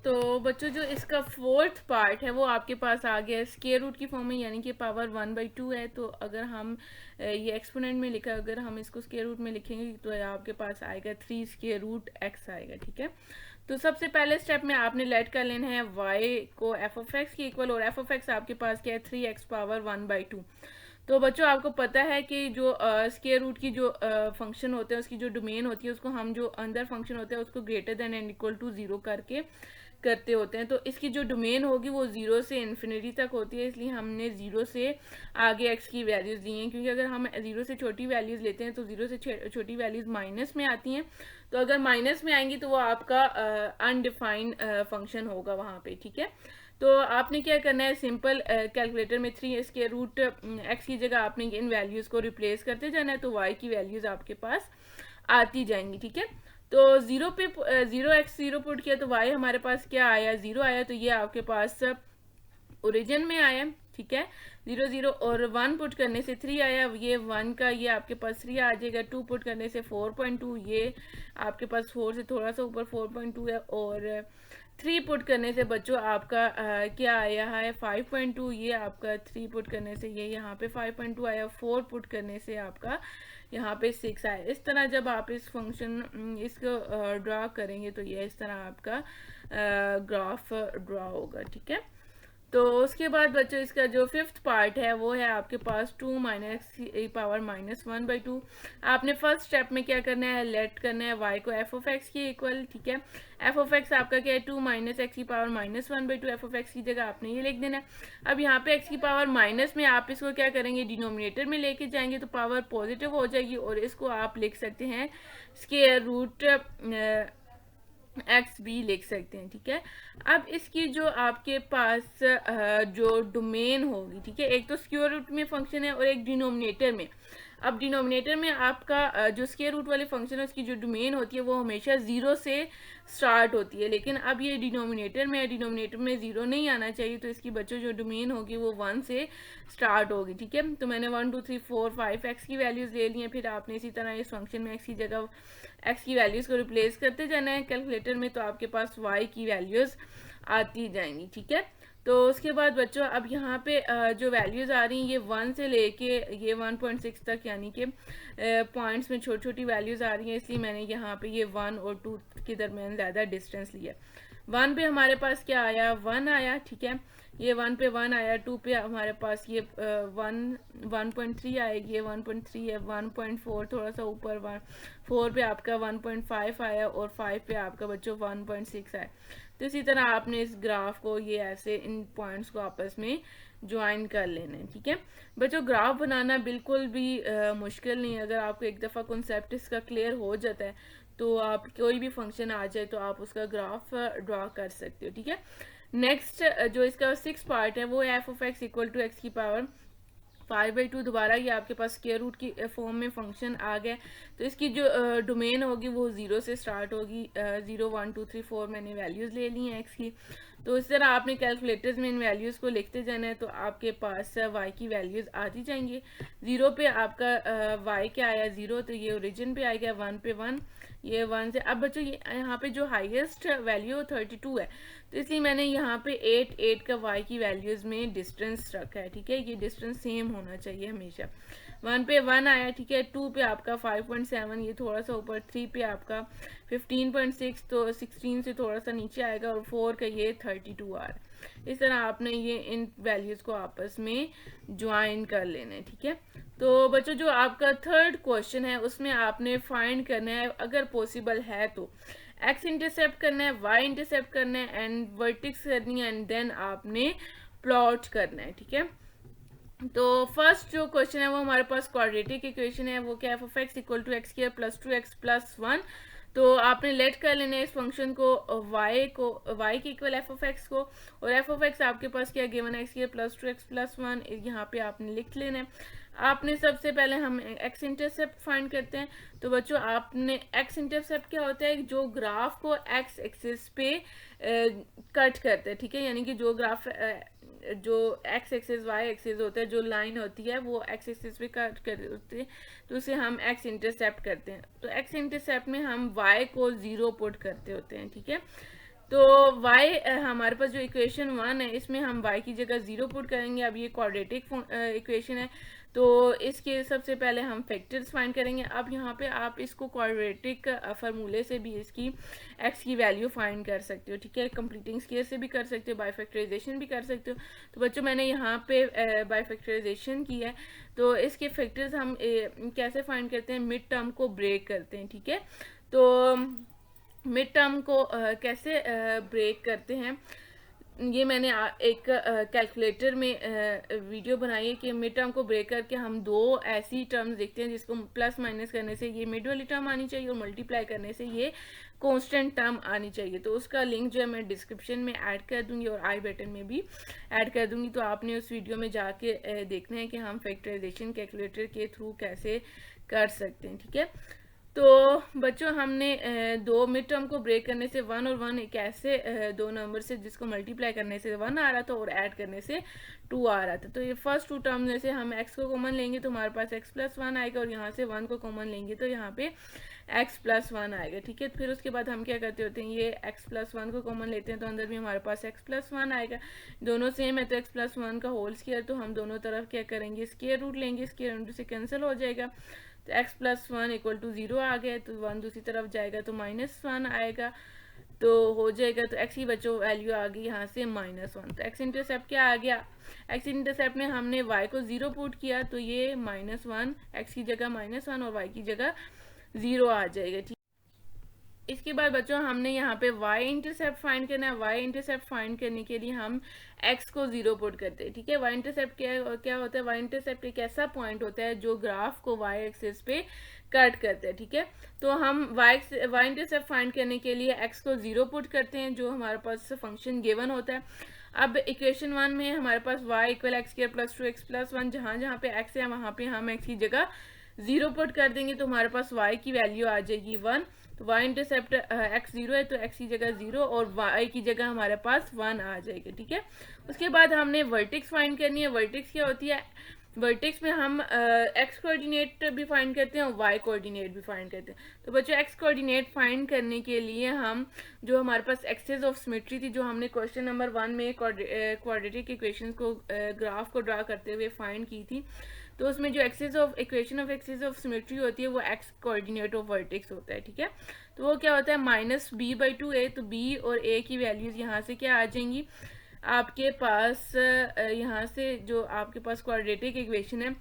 तो बच्चों जो इसका फोर्थ पार्ट है वो आपके पास आ गया स्क्वायर रूट की फॉर्म में, यानी कि पावर 1/2 है। तो अगर हम ये एक्सपोनेंट में लिखा, अगर हम इसको स्क्वायर रूट में लिखेंगे तो आपके पास आएगा 3 स्क्वायर रूट x आएगा, ठीक है। तो सबसे पहले स्टेप में आपने लेट कर लेना है y को f ऑफ x की इक्वल, और f ऑफ x आपके पास क्या है 3x पावर 1/2। तो बच्चों आपको पता है कि जो स्क्वायर रूट की जो फंक्शन होते हैं उसकी जो डोमेन होती है उसको हम जो अंदर फंक्शन होता है उसको greater than and equal to 0 करके करते होते हैं। तो इसकी जो डोमेन होगी वो 0 से इन्फिनिटी तक होती है, इसलिए हमने 0 से आगे x की वैल्यूज़ दी हैं, क्योंकि अगर हम 0 से छोटी वैल्यूज़ लेते हैं तो 0 से छोटी वैल्यूज़ माइनस में आती हैं। तो अगर माइनस में आएंगी तो वो आपका अनडिफाइंड फंक्शन होगा वहाँ पे, ठीक है। तो आपने क्या करना है, सिंपल कैलकुलेटर में 3 स्क्वायर रूट एक्स की जगह आपने इन वैल्यूज़ को रिप्लेस करते जाना है, तो वाई की वैल्यूज़ आपके पास आती जाएंगी, ठीक है। तो 0 पुट किया तो वाई हमारे पास क्या आया, 0 आया, तो ये आपके पास ओरिजिन में आया, ठीक है। 0 0 और 1 पुट करने से 3 आया, ये 1 का ये आपके पास 3 आ जाएगा। 2 पुट करने से 4.2, ये आपके पास 4 से थोड़ा सा ऊपर 4.2 है। और 3 पुट करने से बच्चों आपका क्या आया है, 5.2, ये आपका 3 पुट करने से ये यहाँ पे 5.2 आया। 4 पुट करने से आपका यहाँ पे 6 आया। इस तरह जब आप इस फंक्शन इसको ड्रा करेंगे तो ये इस तरह आपका ग्राफ ड्रा होगा, ठीक है। तो उसके बाद बच्चों इसका जो फिफ्थ पार्ट है वो है आपके पास 2 माइनस e पावर -1/2। आपने फर्स्ट स्टेप में क्या करना है, लेट करना है y को f ऑफ x के इक्वल, ठीक है। f ऑफ x आपका क्या है, 2 माइनस एक्स की पावर -1/2। f ऑफ x की जगह आपने ये लिख देना है। अब यहाँ पे x की पावर माइनस में आप इसको क्या करेंगे, डिनोमिनेटर में लेके जाएंगे तो पावर पॉजिटिव हो जाएगी, और इसको आप लिख सकते हैं स्क्वायर रूट एक्स भी लिख सकते हैं, ठीक है। अब इसकी जो आपके पास जो डोमेन होगी, ठीक है, एक तो स्क्वायर रूट में फंक्शन है और एक डिनोमिनेटर में। अब डिनोमिनेटर में आपका जो स्क्वायर रूट वाले फंक्शन है उसकी जो डोमेन होती है वो हमेशा 0 से स्टार्ट होती है, लेकिन अब ये डिनोमिनेटर में है, डिनोमिनेटर में 0 नहीं आना चाहिए, तो इसकी बच्चों जो डोमेन होगी वो 1 से स्टार्ट होगी, ठीक है। तो मैंने 1 2 3 4 5 एक्स की वैल्यूज़ ले ली हैं। फिर आपने इसी तरह इस फंक्शन में एक्स की जगह एक्स की वैल्यूज़ को रिप्लेस करते जाना है कैलकुलेटर में, तो आपके पास वाई की वैल्यूज़ आती जाएंगी, ठीक है। तो उसके बाद बच्चों अब यहाँ पे जो वैल्यूज़ आ रही हैं ये 1 से लेके ये 1.6 तक, यानी कि पॉइंट्स में छोटी छोटी वैल्यूज़ आ रही हैं, इसलिए मैंने यहाँ पे ये 1 और 2 के दरमियान ज़्यादा डिस्टेंस लिया। 1 पे हमारे पास क्या आया, 1 आया, ठीक है। ये 1 पे 1 आया। 2 पे हमारे पास ये 1.3 आएगी, ये 1.3 है। 1.4 थोड़ा सा ऊपर 4 पे आपका 1.5 आया, और 5 पे आपका बच्चों 1.6 आया। तो इसी तरह आपने इस ग्राफ को ये ऐसे इन पॉइंट्स को आपस में ज्वाइन कर लेना है, ठीक है। बच्चों ग्राफ बनाना बिल्कुल भी मुश्किल नहीं है। अगर आपको एक दफ़ा कॉन्सेप्ट इसका क्लियर हो जाता है तो आप कोई भी फंक्शन आ जाए तो आप उसका ग्राफ ड्रा कर सकते हो, ठीक है। नेक्स्ट जो इसका 6 पार्ट है वो है F of X equal to X की पावर 5/2। दोबारा ये आपके पास स्क्वायर रूट की फॉर्म में फंक्शन आ गया। तो इसकी जो डोमेन होगी वो 0 से स्टार्ट होगी। 0 1 2 3 4 मैंने वैल्यूज़ ले ली हैं एक्स की। तो इस तरह आपने कैलकुलेटर्स में इन वैल्यूज़ को लिखते जाना है, तो आपके पास वाई की वैल्यूज़ आती जाएंगी। 0 पे आपका वाई क्या आया, 0, तो ये ओरिजिन पे आएगा। 1 पे 1, ये 1 से। अब बच्चों ये यहाँ पे जो हाईएस्ट वैल्यू 32 है, तो इसलिए मैंने यहाँ पे 8 का y की वैल्यूज़ में डिस्टेंस रखा है, ठीक है। ये डिस्टेंस सेम होना चाहिए हमेशा। 1 पे 1 आया, ठीक है। 2 पे आपका 5.7, ये थोड़ा सा ऊपर। 3 पे आपका 15.6, तो 16 से थोड़ा सा नीचे आएगा। और 4 का ये 32 आ रहा है। इस तरह आपने ये इन वैल्यूज़ को आपस में ज्वाइन कर लेना है, ठीक है। तो बच्चों जो आपका थर्ड क्वेश्चन है उसमें आपने फाइंड करना है, अगर पॉसिबल है तो एक्स इंटरसेप्ट करना है, वाई इंटरसेप्ट करना है, एंड वर्टिक्स करनी है, एंड देन आपने प्लॉट करना है, ठीक है। तो फर्स्ट जो क्वेश्चन है वो हमारे पास क्वाड्रेटिक इक्वेशन है। वो क्या, F of X equal to X square plus 2x plus 1। तो आपने लेट कर लेना है इस फंक्शन को y के इक्वल एफ ऑफ एक्स को, और एफ ऑफ एक्स आपके पास क्या गिवन है, X square plus 2x plus 1, यहाँ पे आपने लिख लेना है। आपने सबसे पहले हम एक्स इंटरसेप्ट फाइंड करते हैं। तो बच्चों आपने एक्स इंटरसेप्ट क्या होता है, जो ग्राफ को एक्स एक्सिस पे कट करते हैं, ठीक है। यानी कि जो ग्राफ जो एक्स एक्सिस वाई एक्सिस होता है, जो लाइन होती है वो एक्स एक्सिस पे कट कर होती है, तो उसे हम एक्स इंटरसेप्ट करते हैं। तो एक्स इंटरसेप्ट में हम वाई को 0 पुट करते होते हैं, ठीक है। तो y हमारे पास जो इक्वेशन 1 है इसमें हम y की जगह 0 पुट करेंगे। अब ये क्वाड्रेटिक इक्वेशन है, तो इसके सबसे पहले हम फैक्टर्स फाइंड करेंगे। अब यहाँ पे आप इसको क्वाड्रेटिक फार्मूले से भी इसकी x की वैल्यू फाइंड कर सकते हो, ठीक है। कंप्लीटिंग स्क्वायर से भी कर सकते हो, बाइफैक्टराइजेशन भी कर सकते हो। तो बच्चों मैंने यहाँ पे बाइफैक्टराइजेशन की है। तो इसके फैक्टर्स हम कैसे फाइंड करते हैं, मिड टर्म को ब्रेक करते हैं, ठीक है। तो मिड टर्म को कैसे ब्रेक करते हैं, ये मैंने एक कैलकुलेटर में वीडियो बनाई है कि मिड टर्म को ब्रेक करके हम दो ऐसी टर्म्स देखते हैं जिसको प्लस माइनस करने से ये मिड वाली टर्म आनी चाहिए और मल्टीप्लाई करने से ये कांस्टेंट टर्म आनी चाहिए। तो उसका लिंक जो है मैं डिस्क्रिप्शन में ऐड कर दूंगी और आई बटन में भी ऐड कर दूंगी। तो आपने उस वीडियो में जाके देखना है कि हम फैक्टराइजेशन कैलकुलेटर के थ्रू कैसे कर सकते हैं, ठीक है। तो बच्चों हमने दो मिड टर्म को ब्रेक करने से 1 और 1 एक ऐसे दो नंबर से जिसको मल्टीप्लाई करने से 1 आ रहा था और ऐड करने से 2 आ रहा था। तो ये फर्स्ट टू टर्म में से हम x को कॉमन लेंगे तो हमारे पास x प्लस 1 आएगा और यहाँ से 1 को कॉमन लेंगे तो यहाँ पे x प्लस 1 आएगा, ठीक है। फिर उसके बाद हम क्या करते होते हैं, ये x प्लस 1 को कॉमन लेते हैं तो अंदर भी हमारे पास x प्लस 1 आएगा। दोनों सेम है तो x प्लस 1 का होल स्क्वायर, तो हम दोनों तरफ क्या करेंगे, स्क्वायर रूट लेंगे, स्क्वायर रूट से कैंसिल हो जाएगा तो x प्लस 1 इक्वल टू 0 आ गया। तो 1 दूसरी तरफ जाएगा तो -1 आएगा, तो हो जाएगा। तो x की बच्चों वैल्यू आ गई यहाँ से -1। तो x इंटरसेप्ट क्या आ गया, x इंटरसेप्ट में हमने y को 0 पुट किया तो ये -1 x की जगह -1 और y की जगह 0 आ जाएगा, ठीक। इसके बाद बच्चों हमने यहाँ पे y इंटरसेप्ट फाइंड करना है। y इंटरसेप्ट फाइंड करने के लिए हम x को 0 पुट करते हैं, ठीक है। y इंटरसेप्ट क्या होता है, y इंटरसेप्ट एक ऐसा पॉइंट होता है जो ग्राफ को y एक्सिस पे कट करते हैं, ठीक है। तो हम y इंटरसेप्ट फाइंड करने के लिए x को 0 पुट करते हैं जो हमारे पास फंक्शन गिवन होता है। अब इक्वेशन 1 में हमारे पास y equal x square plus 2x plus 1, जहाँ जहाँ पे x है वहाँ पे हम x की जगह 0 पुट कर देंगे तो हमारे पास y की वैल्यू आ जाएगी 1। तो y इंटरसेप्ट x 0 है तो x की जगह 0 और y की जगह हमारे पास 1 आ जाएगा, ठीक है। उसके बाद हमने वर्टेक्स फाइंड करनी है। वर्टेक्स क्या होती है, वर्टेक्स में हम x कोऑर्डिनेट भी फाइंड करते हैं और y कोऑर्डिनेट भी फाइंड करते हैं। तो बच्चों x कोऑर्डिनेट फाइंड करने के लिए हम जो हमारे पास एक्सेस ऑफ सिमेट्री थी जो हमने क्वेश्चन नंबर 1 में क्वाड्रेटिक इक्वेशंस को ग्राफ को ड्रा करते हुए फाइंड की थी, तो उसमें जो axis of equation of axis of symmetry होती है वो x कोऑर्डिनेट ऑफ वर्टेक्स होता है, ठीक है। तो वो क्या होता है -b/2a। तो b और a की वैल्यूज यहाँ से क्या आ जाएंगी, आपके पास यहाँ से जो आपके पास क्वाड्रेटिक इक्वेशन है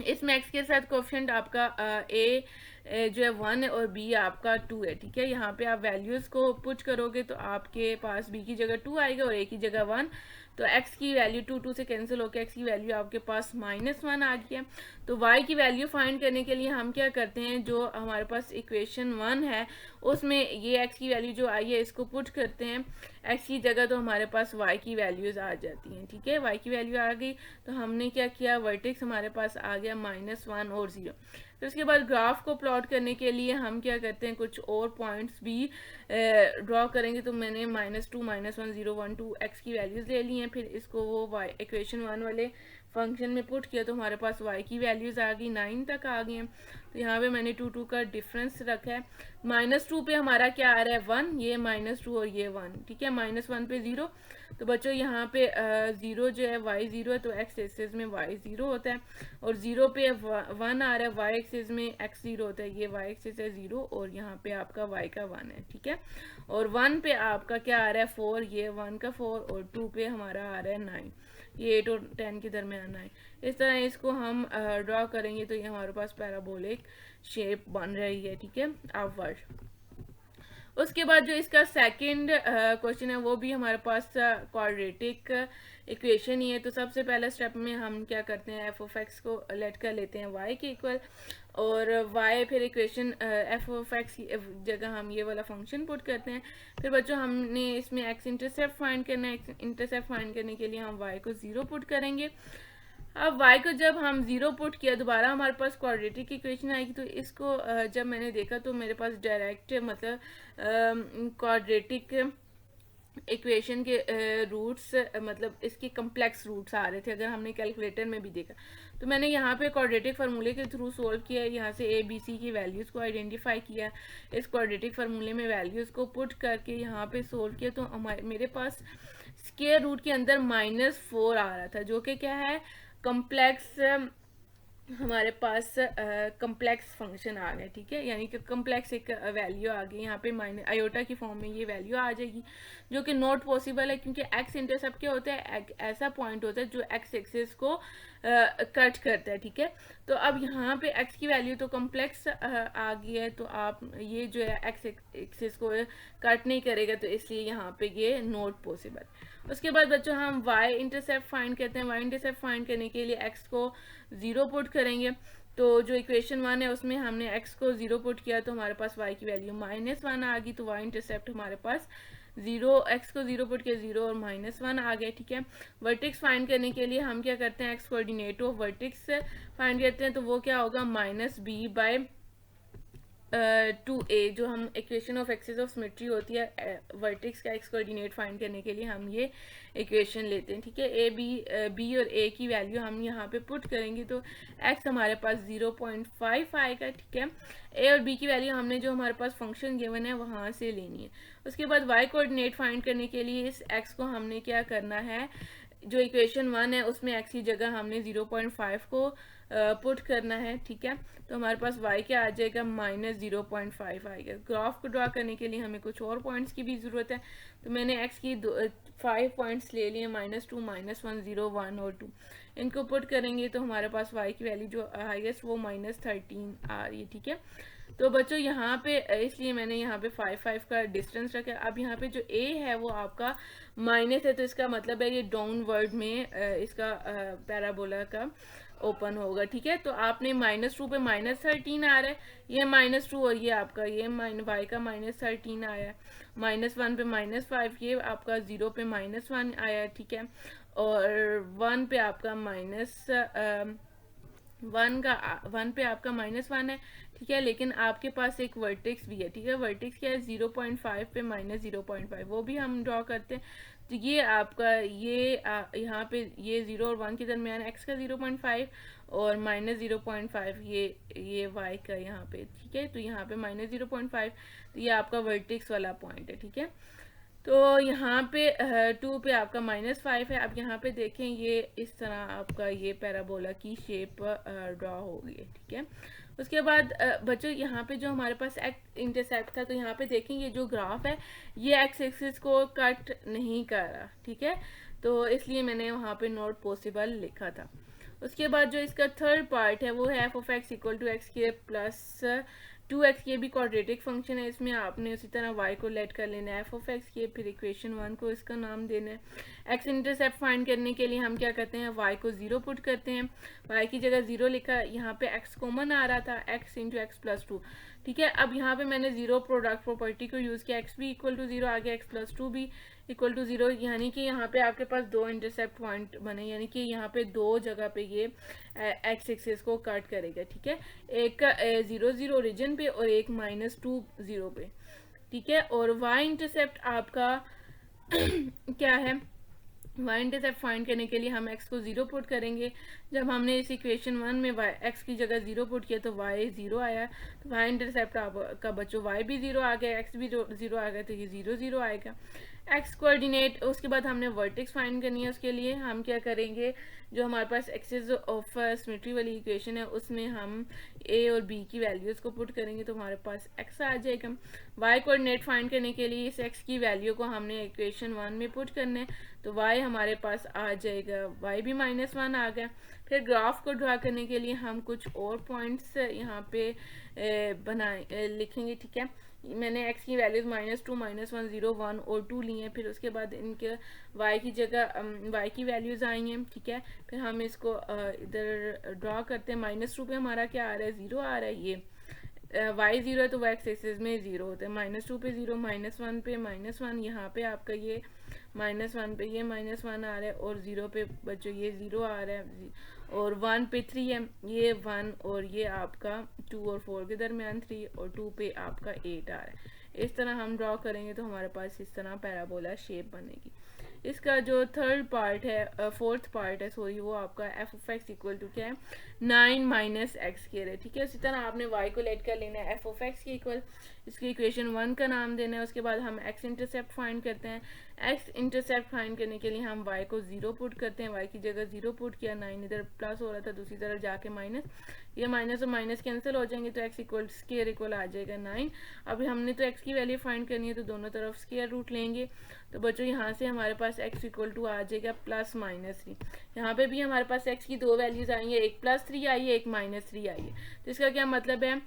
इसमें x के साथ कोएफिशिएंट आपका a जो है 1 है और b आपका 2 है, ठीक है। यहाँ पे आप वैल्यूज को पुट करोगे तो आपके पास b की जगह 2 आएगा और a की जगह 1। तो x की वैल्यू 2 से कैंसिल होकर x की वैल्यू आपके पास -1 आ गया। तो y की वैल्यू फाइंड करने के लिए हम क्या करते हैं, जो हमारे पास इक्वेशन 1 है उसमें ये x की वैल्यू जो आई है इसको पुट करते हैं x की जगह, तो हमारे पास y की वैल्यूज आ जाती हैं, ठीक है। y की वैल्यू आ गई तो हमने क्या किया, वर्टेक्स हमारे पास आ गया -1 और 0। फिर उसके बाद ग्राफ को प्लॉट करने के लिए हम क्या करते हैं, कुछ और पॉइंट्स भी ड्रॉ करेंगे। तो मैंने -2 -1 0 1 2 x की वैल्यूज ले ली हैं, फिर इसको वो इक्वेशन 1 वाले फंक्शन में पुट किया तो हमारे पास y की वैल्यूज आ गई 9 तक आ गई हैं। तो यहाँ पे मैंने 2 का डिफरेंस रखा है। -2 पे हमारा क्या आ रहा है 1, ये -2 और ये 1, ठीक है। -1 पे 0, तो बच्चों यहाँ पे 0 जो है y 0 है तो x एक्सिस में y 0 होता है और 0 पे 1 आ रहा है y एक्सिस में x 0 होता है, ये y एक्सिस है 0 और यहाँ पे आपका y का 1 है, ठीक है। और 1 पे आपका क्या आ रहा है 4, ये 1 का 4 और 2 पे हमारा आ रहा है 9, ये 8 और 10 के दरमियान है। इस तरह इसको हम ड्रॉ करेंगे तो ये हमारे पास पैराबोलिक शेप बन रही है, ठीक है, अपवर्ड। उसके बाद जो इसका सेकंड क्वेश्चन है वो भी हमारे पास क्वाड्रेटिक इक्वेशन ही है। तो सबसे पहले स्टेप में हम क्या करते हैं, एफ ऑफ एक्स को लेट कर लेते हैं y के इक्वल और y फिर इक्वेशन एफ ऑफ एक्स की जगह हम ये वाला फंक्शन पुट करते हैं। फिर बच्चों हमने इसमें x इंटरसेप्ट फाइंड करना है। x इंटरसेप्ट फाइंड करने के लिए हम y को 0 पुट करेंगे। अब y को जब हम 0 पुट किया दोबारा हमारे पास क्वाड्रेटिक इक्वेशन आएगी। तो इसको जब मैंने देखा तो मेरे पास डायरेक्ट मतलब क्वाड्रेटिक इक्वेशन के रूट्स मतलब इसके कम्प्लेक्स रूट्स आ रहे थे अगर हमने कैलकुलेटर में भी देखा। तो मैंने यहाँ पे क्वाड्रेटिक फार्मूले के थ्रू सोल्व किया, यहाँ से a b c की वैल्यूज़ को आइडेंटिफाई किया, इस क्वाड्रेटिक फार्मूले में वैल्यूज़ को पुट करके यहाँ पे सोल्व किया। तो मेरे पास स्क्वायर रूट के अंदर -4 आ रहा था जो कि क्या है, कम्प्लेक्स हमारे पास कम्प्लेक्स फंक्शन आ गया, ठीक है, यानी कि कम्प्लेक्स एक वैल्यू आ गई। यहाँ पे आयोटा की फॉर्म में ये वैल्यू आ जाएगी जो कि नॉट पॉसिबल है क्योंकि एक्स इंटरसेप्ट क्या होता है, ऐसा पॉइंट होता है जो एक्स एक्सिस को कट करता है, ठीक है। तो अब यहाँ पे x की वैल्यू तो कॉम्प्लेक्स आ गई है, तो आप ये जो है x एक्सिस को कट नहीं करेगा, तो इसलिए यहाँ पे ये नॉट पॉसिबल। उसके बाद बच्चों हम y इंटरसेप्ट फाइंड करते हैं। y इंटरसेप्ट फाइंड करने के लिए x को 0 पुट करेंगे। तो जो इक्वेशन 1 है उसमें हमने x को 0 पुट किया, तो हमारे पास y की वैल्यू -1 आ गई। तो y इंटरसेप्ट हमारे पास 0, x को 0 पुट किया 0 और -1 आ गया, ठीक है। वर्टेक्स फाइंड करने के लिए हम क्या करते हैं, x coordinate of vertex find करते हैं। तो वो क्या होगा, -b/2a, जो हम equation of axis of symmetry होती है वर्टेक्स का x कोऑर्डिनेट फाइंड करने के लिए हम ये इक्वेशन लेते हैं, ठीक है। b और a की वैल्यू हम यहाँ पे पुट करेंगे, तो x हमारे पास 0.5 आएगा, ठीक है। a और b की वैल्यू हमने जो हमारे पास फंक्शन गिवन है वहाँ से लेनी है। उसके बाद y कोऑर्डिनेट फाइंड करने के लिए इस x को हमने क्या करना है, जो इक्वेशन 1 है उसमें x की जगह हमने 0.5 को पुट करना है, ठीक है। तो हमारे पास y क्या आ जाएगा, -0.5 आएगा। ग्राफ को ड्रा करने के लिए हमें कुछ और पॉइंट्स की भी ज़रूरत है, तो मैंने x की 5 पॉइंट्स ले लिए, -2, -1, 0, 1 और 2। इनको पुट करेंगे तो हमारे पास y की वैल्यू जो हाईएस्ट वो -13 आ रही है, ठीक है। तो बच्चों यहाँ पे इसलिए मैंने यहाँ पे 5 का डिस्टेंस रखा है। अब यहाँ पे जो a है वो आपका माइनस है, तो इसका मतलब है ये डाउनवर्ड में इसका पैराबोला का ओपन होगा, ठीक है। तो आपने -2 पे -13 आ रहा है, ये -2 और ये आपका ये y का -13 आया है। -1 पे -5, ये आपका 0 पे -1 आया है, ठीक है। और 1 पे आपका वन पे आपका -1 है, ठीक है। लेकिन आपके पास एक वर्टेक्स भी है, ठीक है। वर्टेक्स क्या है, 0.5 पे -0.5, वो भी हम ड्रॉ करते हैं। तो ये आपका ये यहाँ पे ये 0 और 1 के दरमियान x का 0.5 और -0.5 ये y का यहाँ पे, ठीक है। तो यहाँ पे -0.5, तो ये आपका वर्टेक्स वाला पॉइंट है, ठीक है। तो यहाँ पे 2 पे आपका -5 है। अब यहाँ पे देखें ये इस तरह आपका ये पैराबोला की शेप ड्रॉ हो गई है, ठीक है। उसके बाद बच्चों यहाँ पे जो हमारे पास एक्स इंटरसेप्ट था, तो यहाँ पे देखें ये जो ग्राफ है ये एक्स एक्सिस को कट नहीं कर रहा, ठीक है। तो इसलिए मैंने वहाँ पे नॉट पॉसिबल लिखा था। उसके बाद जो इसका थर्ड पार्ट है वो है f(x = x² + 2x), ये भी क्वाड्रेटिक फंक्शन है। इसमें आपने उसी तरह y को लेट कर लेना है f(x), फिर इक्वेशन 1 को इसका नाम देना है। x इंटरसेप्ट फाइंड करने के लिए हम क्या करते हैं, y को 0 पुट करते हैं। y की जगह 0 लिखा, यहाँ पे x कॉमन आ रहा था, x × x + 2, ठीक है। अब यहाँ पे मैंने 0 प्रोडक्ट प्रॉपर्टी को यूज़ किया, x भी = 0 आ गया, x + 2 भी = 0, यानी कि यहाँ पे आपके पास 2 इंटरसेप्ट पॉइंट बने, यानी कि यहाँ पे 2 जगह पे ये एक्स एक्सिस को कट करेगा, ठीक है। एक 0, 0 ओरिजिन पे और एक -2, 0 पे, ठीक है। और y इंटरसेप्ट आपका क्या है, y इंटरसेप्ट फाइंड करने के लिए हम x को 0 पुट करेंगे। जब हमने इस इक्वेशन 1 में x की जगह 0 पुट किया तो y 0 आया, तो y इंटरसेप्ट आपका बच्चों y भी 0 आ गया, x भी 0 आ गया, तो ये 0, 0 आएगा। x कोऑर्डिनेट, उसके बाद हमने वर्टेक्स फाइंड करनी है। उसके लिए हम क्या करेंगे, जो हमारे पास एक्सिस ऑफ सिमेट्री वाली इक्वेशन है उसमें हम a और b की वैल्यूज़ को पुट करेंगे, तो हमारे पास x आ जाएगा। y कोऑर्डिनेट फाइंड करने के लिए इस x की वैल्यू को हमने इक्वेशन 1 में पुट करना है, तो y हमारे पास आ जाएगा, y भी -1 आ गया। फिर ग्राफ को ड्रा करने के लिए हम कुछ और पॉइंट्स यहाँ पे लिखेंगे, ठीक है। मैंने x की वैल्यूज -2, -1, 0, 1 और 2 ली हैं। फिर उसके बाद इनके y की जगह y की वैल्यूज आई हैं, ठीक है। फिर हम इसको इधर ड्रा करते हैं। -2 पे हमारा क्या आ रहा है, 0 आ रहा है, ये y 0 है तो y एक्सिस में 0 होता है। -2 पे 0, -1 पे -1, यहाँ पे आपका ये -1 पे ये -1 आ रहा है, और 0 पे बच्चों ये 0 आ रहा है, और 1 पे 3 है, ये 1, और ये आपका 2 और 4 के दरमियान 3, और 2 पे आपका 8 आ रहा है। इस तरह हम ड्रॉ करेंगे तो हमारे पास इस तरह पैराबोला शेप बनेगी। इसका जो थर्ड पार्ट है, फोर्थ पार्ट है सॉरी, वो आपका f(x = क्या है, 9 - x² है, ठीक है। इसी तरह आपने y को लेट कर लेना है f(x) के इक्वल, इसकी इक्वेशन 1 का नाम देना है। उसके बाद हम एक्स इंटरसेप्ट फाइंड करते हैं। एक्स इंटरसेप्ट फाइंड करने के लिए हम वाई को 0 पुट करते हैं। वाई की जगह 0 पुट किया, 9 इधर प्लस हो रहा था, दूसरी तरफ जाके माइनस, ये माइनस और माइनस कैंसिल हो जाएंगे तो एक्स इक्वल स्केयर इक्वल आ जाएगा 9। अभी हमने तो एक्स की वैल्यू फाइंड करनी है तो दोनों तरफ स्केयर रूट लेंगे। तो बच्चों यहाँ से हमारे पास एक्स इक्वल टू आ जाएगा +-3। यहाँ पे भी हमारे पास एक्स की दो वैल्यूज आई है, एक +3 आई है, एक -3 आई है। तो इसका क्या मतलब है,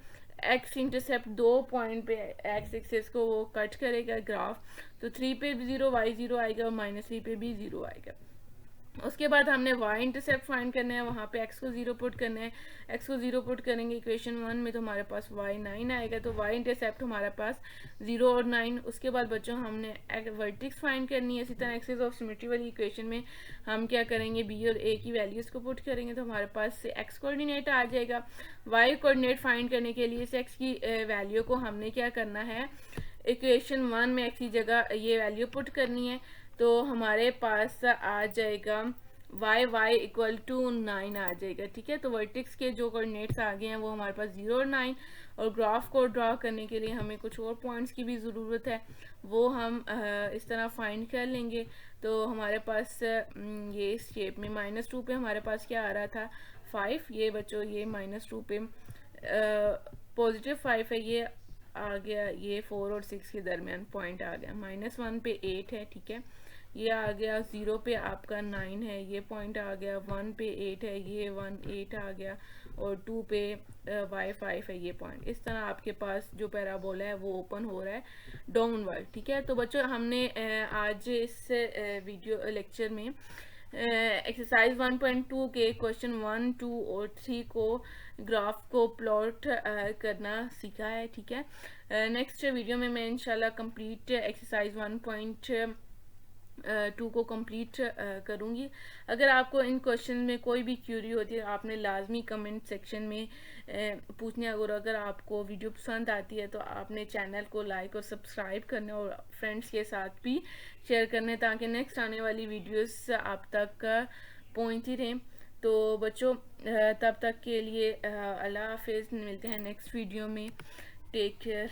एक्स इंटरसेप्ट 2 पॉइंट पे एक्स एक्सिस को वो कट करेगा ग्राफ, तो 3 पे भी 0 वाई 0 आएगा और -3 पे भी 0 आएगा। उसके बाद हमने y इंटरसेप्ट फाइंड करना है, वहाँ पे x को 0 पुट करना है। x को 0 पुट करेंगे इक्वेशन 1 में तो हमारे पास y 9 आएगा, तो y इंटरसेप्ट हमारे पास 0 और 9। उसके बाद बच्चों हमने वर्टिक्स फाइंड करनी है। इसी तरह एक्सिस ऑफ सिमेट्री वाली इक्वेशन में हम क्या करेंगे, b और a की वैल्यूज़ को पुट करेंगे तो हमारे पास x कोऑर्डिनेट आ जाएगा। y कोऑर्डिनेट फाइंड करने के लिए इस x की वैल्यू को हमने क्या करना है, इक्वेशन 1 में x की जगह ये वैल्यू पुट करनी है। तो हमारे पास आ जाएगा y इक्वल टू 9 आ जाएगा। ठीक है, तो वर्टिक्स के जो कोऑर्डिनेट्स आ गए हैं वो हमारे पास 0 और 9। और ग्राफ को ड्रा करने के लिए हमें कुछ और पॉइंट्स की भी ज़रूरत है, वो हम इस तरह फाइंड कर लेंगे। तो हमारे पास ये इस शेप में -2 पे हमारे पास क्या आ रहा था, 5। ये बच्चों ये -2 पे +5 है, ये आ गया, ये 4 और 6 के दरमियान पॉइंट आ गया। -1 पे 8 है, ठीक है, ये आ गया। 0 पे आपका 9 है, ये पॉइंट आ गया। 1 पे 8 है, ये 1 8 आ गया। और 2 पे y 5 है, ये पॉइंट। इस तरह आपके पास जो पैराबोला है वो ओपन हो रहा है डाउनवर्ड। ठीक है, तो बच्चों हमने आज इस वीडियो लेक्चर में एक्सरसाइज 1.2 के क्वेश्चन 1, 2 और 3 को ग्राफ को प्लॉट करना सीखा है। ठीक है, नेक्स्ट वीडियो में मैं इंशाल्लाह कंप्लीट एक्सरसाइज 1.2 को कंप्लीट करूँगी। अगर आपको इन क्वेश्चन में कोई भी क्यूरी होती है आपने लाजमी कमेंट सेक्शन में पूछने। अगर आपको वीडियो पसंद आती है तो आपने चैनल को लाइक और सब्सक्राइब करना और फ्रेंड्स के साथ भी शेयर करने, ताकि नेक्स्ट आने वाली वीडियोस आप तक पहुंचती रहें। तो बच्चों तब तक के लिए अल्लाह हाफिज़, मिलते हैं नेक्स्ट वीडियो में। Take care.